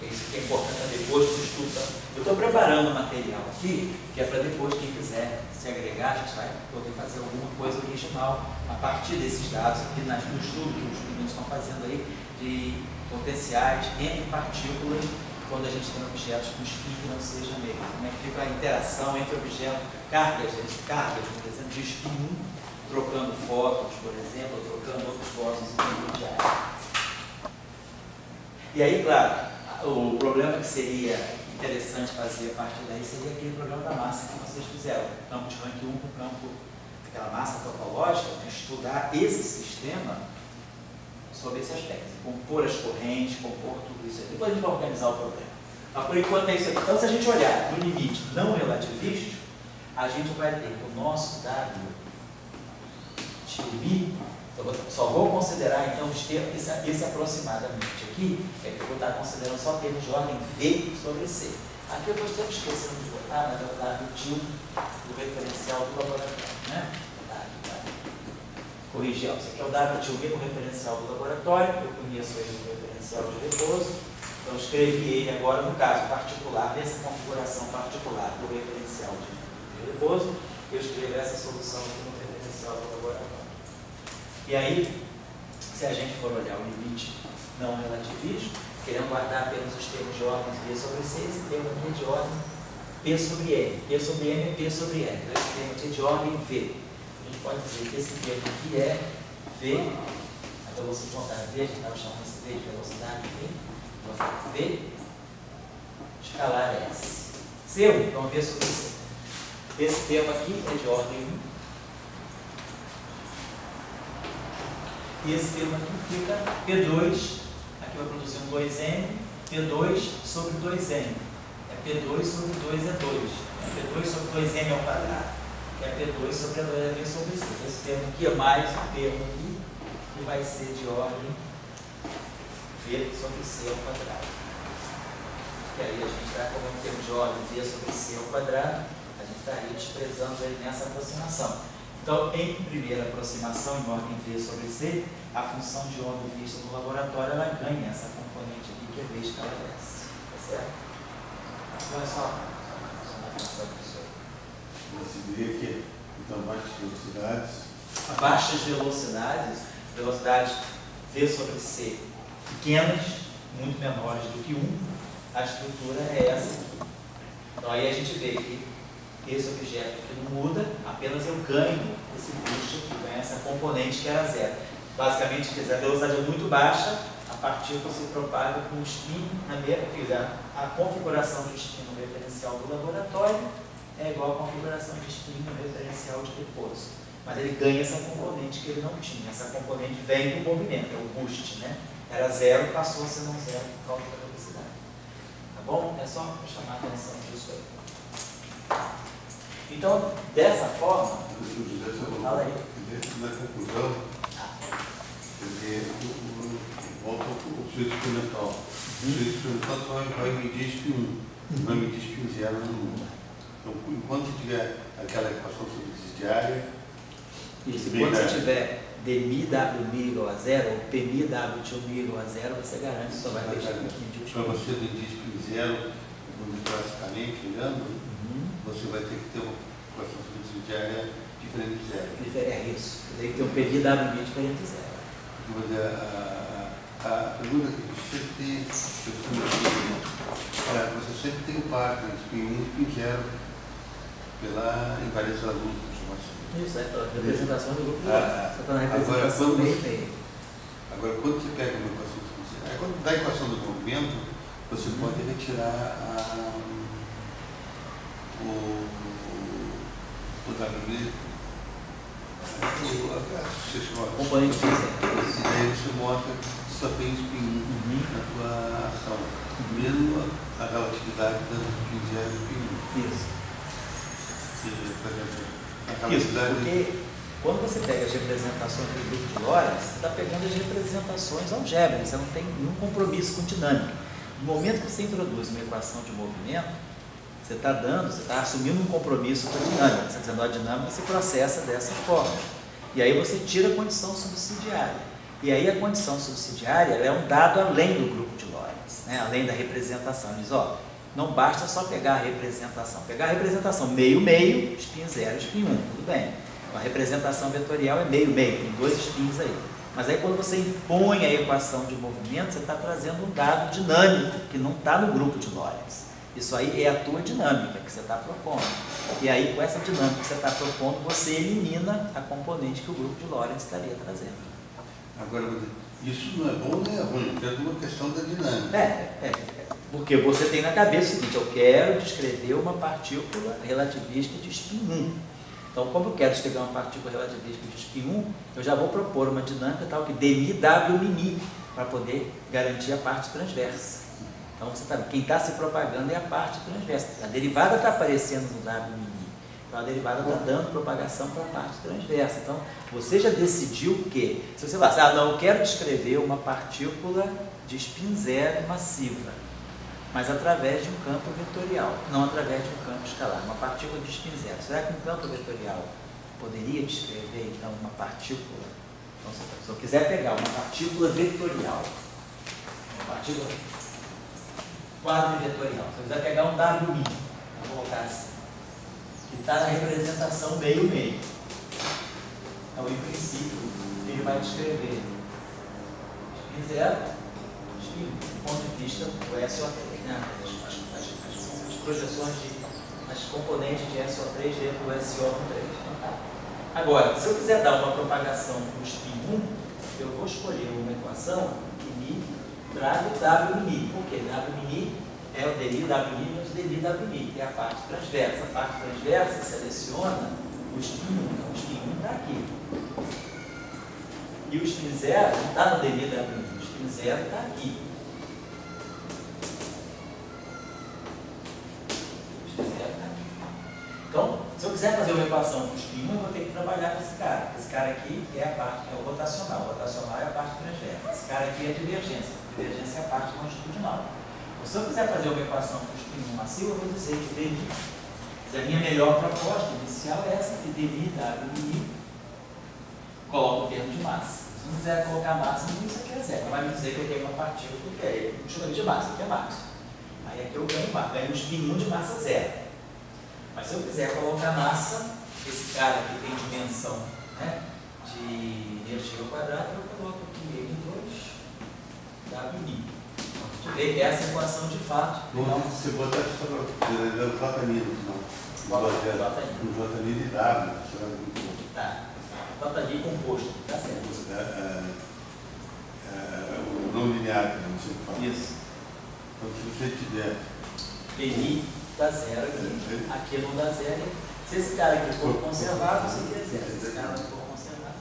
Isso que é importante depois do estudo. Eu estou preparando um material aqui, que é para depois, quem quiser se agregar, a gente vai poder fazer alguma coisa original a partir desses dados aqui no estudo que os meninos estão fazendo aí, de potenciais entre partículas, quando a gente tem objetos com spin que não seja negro. Como é que fica a interação entre objetos, cargas, por exemplo, de spin 1, trocando fótons, por exemplo, trocando outros fótons intermediários. E aí, claro, o problema que seria interessante fazer a partir daí seria aquele problema da massa que vocês fizeram. O campo de rank 1 com o campo, aquela massa topológica, estudar esse sistema sobre esse aspecto. Compor as correntes, compor tudo isso. Depois a gente vai organizar o problema. Mas por enquanto é isso aqui. Então, se a gente olhar no limite não relativístico, a gente vai ter que o nosso W tio I. Eu só vou considerar então os termos, esse aproximadamente aqui, é que eu vou estar considerando só termos de ordem V sobre C. Aqui eu estou esquecendo de botar, mas é o W tio do referencial do laboratório. Né? Corrigir, isso aqui é o W tio V no referencial do laboratório, eu conheço ele no referencial de repouso, então escrevi ele agora no caso particular, nessa configuração particular do referencial de repouso, eu escrevo essa solução aqui no referencial do laboratório. E aí, se a gente for olhar o limite não relativístico, querendo guardar apenas os termos de ordem V sobre C, esse termo aqui é de ordem P sobre M. P sobre M é P sobre M. Então, esse termo aqui é de ordem V. A gente pode dizer que esse termo aqui é V, a velocidade V, a gente estava chamando esse V de velocidade V, escalar S. Seu, então V sobre C. Esse termo aqui é de ordem 1. E esse termo aqui fica P2, aqui vai produzir um 2M, P2 sobre 2M. É P2 sobre 2 é 2. É P2 sobre 2M ao quadrado. É P2 sobre a 2 é V sobre C. Esse termo aqui é mais um termo aqui, que vai ser de ordem V sobre C ao quadrado. Que aí a gente está como um termo de ordem V sobre C ao quadrado, a gente estaria desprezando ele nessa aproximação. Então, em primeira aproximação, em ordem V sobre C, a função de onda vista no laboratório, ela ganha essa componente aqui, que é V escala S. Tá certo? Então, é só uma atenção disso aí. Você diria que, então, baixas velocidades... A baixas velocidades V sobre C pequenas, muito menores do que 1, a estrutura é essa aqui. Então, aí a gente vê que esse objeto aqui não muda, apenas eu ganho esse boost aqui, ganho essa componente que era zero. Basicamente, quer dizer, a velocidade é muito baixa, a partícula se propaga com o spin na mesma. A configuração de spin no referencial do laboratório é igual à configuração de spin no referencial de repouso. Mas ele ganha essa componente que ele não tinha. Essa componente vem do movimento, é o boost, né? Era zero, passou a ser não zero por causa da velocidade. Tá bom? É só chamar a atenção disso aí. Então, dessa forma, José, fala aí. na conclusão, quer dizer, volta ao sujeito experimental. O sujeito experimental só vai medir spin 1, vai medir spin 0 no 1. Então, enquanto tiver aquela equação subsidiária... Isso, quando você tiver dmi igual a 0, ou pmi igual a 0, você garante que só vai medir o spin. Para você medir spin 0, classicamente olhando, você vai ter que ter uma equação subsidiária diferente de 0. É isso, tem que ter um pmi diferente de 0. A pergunta que você tem, você sempre tem o par entre spin 1 e spin 0 pela invariância da luz, isso, é a representação do grupo. Você está na representação meio. Agora, quando você pega uma equação subsidiária, quando dá a equação do movimento, você pode retirar o W, o componente físico. E daí você mostra que só tem spin 1 na tua ação, mesmo a relatividade das spin 0 e spin 1. Isso. Isso, porque quando você pega as representações do grupo de Lorentz, você está pegando as representações algébricas, você não tem nenhum compromisso com dinâmica. No momento que você introduz uma equação de movimento, você está assumindo um compromisso com a dinâmica. Você está dizendo, a dinâmica se processa dessa forma. E aí você tira a condição subsidiária. E aí a condição subsidiária ela é um dado além do grupo de Lorentz, né? Além da representação. Diz, não basta só pegar a representação. Pegar a representação meio, spin 0, spin 1, tudo bem. A representação vetorial é meio, tem dois spins aí. Mas aí quando você impõe a equação de movimento, você está trazendo um dado dinâmico que não está no grupo de Lorentz. Isso aí é a tua dinâmica que você está propondo. E aí com essa dinâmica que você está propondo, você elimina a componente que o grupo de Lorentz estaria trazendo. Agora, isso não é bom nem é ruim, é uma questão da dinâmica. Porque você tem na cabeça o seguinte, eu quero descrever uma partícula relativística de spin 1. Então, como eu quero descrever uma partícula relativística de spin 1, eu já vou propor uma dinâmica tal que dmi w mini, para poder garantir a parte transversa. Então, quem está se propagando é a parte transversa. A derivada está aparecendo no w mini. Então, a derivada está dando propagação para a parte transversa. Então, você já decidiu que, se você falar, eu quero descrever uma partícula de spin 0 massiva, mas através de um campo vetorial, não através de um campo escalar, uma partícula de spin 0. Será que um campo vetorial poderia descrever, então, uma partícula? Então, se eu quiser pegar uma partícula vetorial, uma partícula quadrivetorial, se eu quiser pegar um W mínimo, vou colocar assim, que está na representação meio. Então, em princípio, ele vai descrever spin 0, spin 1, do ponto de vista do SO3. As projeções as componentes de SO3 dentro do SO3. Agora, se eu quiser dar uma propagação para o spin 1, eu vou escolher uma equação que me traga o W mini. Por quê? W mini é o dmi W mini menos dmi W mini, que é a parte transversa. A parte transversa seleciona o spin 1. Então, o spin 1 está aqui. E o spin 0 não está no dmi W mini. O spin 0 está aqui. Então, se eu quiser fazer uma equação com o spin 1, eu vou ter que trabalhar com esse cara. Esse cara aqui é a parte, é o rotacional. O rotacional é a parte transversa. Esse cara aqui é a divergência. A divergência é a parte longitudinal. Então, se eu quiser fazer uma equação com o spin 1 massivo, eu vou dizer que dmi, se a minha melhor proposta inicial é essa, que dmi W mini, coloco o termo de massa. Se eu não quiser colocar massa, isso aqui é zero. Vai me dizer que eu tenho uma partícula que é justamente de massa, que é máximo. Aí aqui eu ganho um spin 1 de massa zero. Mas se eu quiser colocar massa, esse cara aqui tem dimensão, né, de energia ao quadrado, eu coloco aqui M2 W mini. Você vê que essa equação de fato. Você botar só o J mini, não. O J mini e W. Tá. J mini composto, tá certo. O não linear, que você fala. Isso. Então, se você tiver. PI dá zero aqui. Aqui não dá zero. Se esse cara aqui for conservado, você quer zero. Se esse cara não for conservado.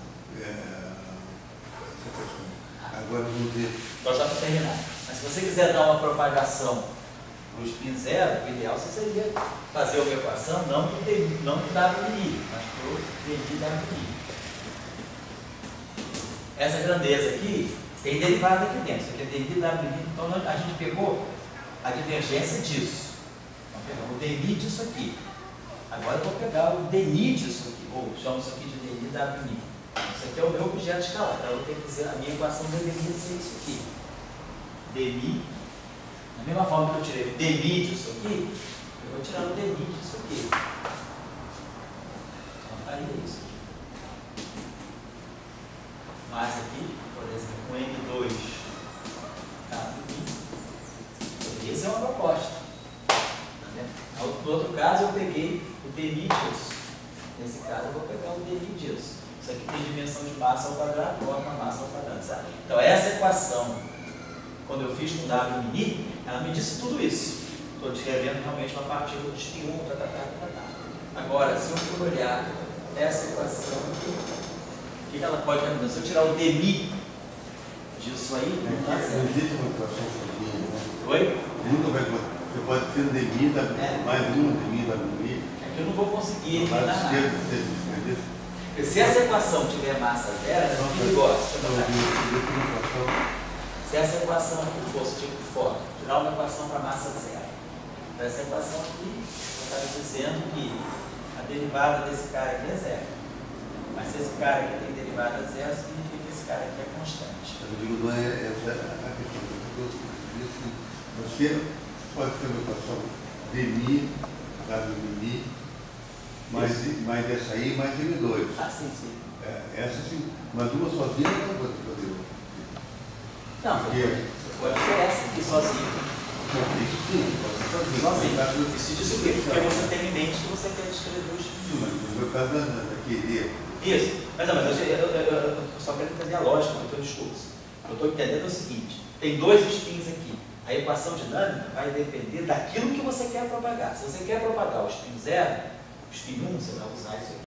Agora vamos ver. Então, só para terminar. Mas se você quiser dar uma propagação para o spin 0, o ideal seria fazer uma equação não para o W mini, mas para o dmi W mini. Essa grandeza aqui Tem derivada aqui dentro, isso aqui é dmi w'. Então a gente pegou a divergência disso. Então pegamos o dmi disso aqui. Agora eu vou pegar o dni disso aqui, ou chamo isso aqui de dni w'. Isso aqui é o meu objeto escalar. Então eu vou ter que dizer, a minha equação deveria ser isso aqui. Dmi, da mesma forma que eu tirei o dmi disso aqui, eu vou tirar o dmi disso aqui. Então aí é isso. Mais aqui, por exemplo, com M2 W'. Essa é uma proposta. Tá, no outro caso, eu peguei o dmi disso. Nesse caso, eu vou pegar o dmi disso. Isso aqui tem dimensão de massa ao quadrado, coloca a massa ao quadrado, sabe? Então, essa equação, quando eu fiz com W mini, ela me disse tudo isso. Estou descrevendo realmente uma partícula de spin 1, Agora, se eu for olhar essa equação aqui, o que ela pode dar? Se eu tirar o dmi disso aí, não dá certo. Não existe uma equação sozinha, né? Oi? Nunca vai. Você pode ser um dmi mais um dmi w'. É que eu não vou conseguir eliminar Lado nada. esquerdo, você escreve. Porque se essa equação tiver massa zero, ela é perigosa. Se essa equação aqui fosse tipo for, tirar uma equação para massa zero. Então essa equação aqui está dizendo que a derivada desse cara aqui é zero. Mas se esse cara aqui tem derivada zero, significa que esse cara aqui é constante. Eu digo, não é essa a questão. Você pode ter uma equação dmi w', mais essa aí, mais m2. Ah, sim, sim. Essa sim, mas uma sozinha não pode fazer. Não, você pode ter essa aqui sozinho. Isso sim, pode fazer sozinho. Isso diz o quê? Porque você tem em mente que você quer descrever os Sim, mas no meu caso da querer. Isso. Mas não, eu só quero entender a lógica do teu discurso. Eu estou entendendo o seguinte, tem dois spins aqui. A equação dinâmica vai depender daquilo que você quer propagar. Se você quer propagar o spin 0, o spin 1, você vai usar isso aqui.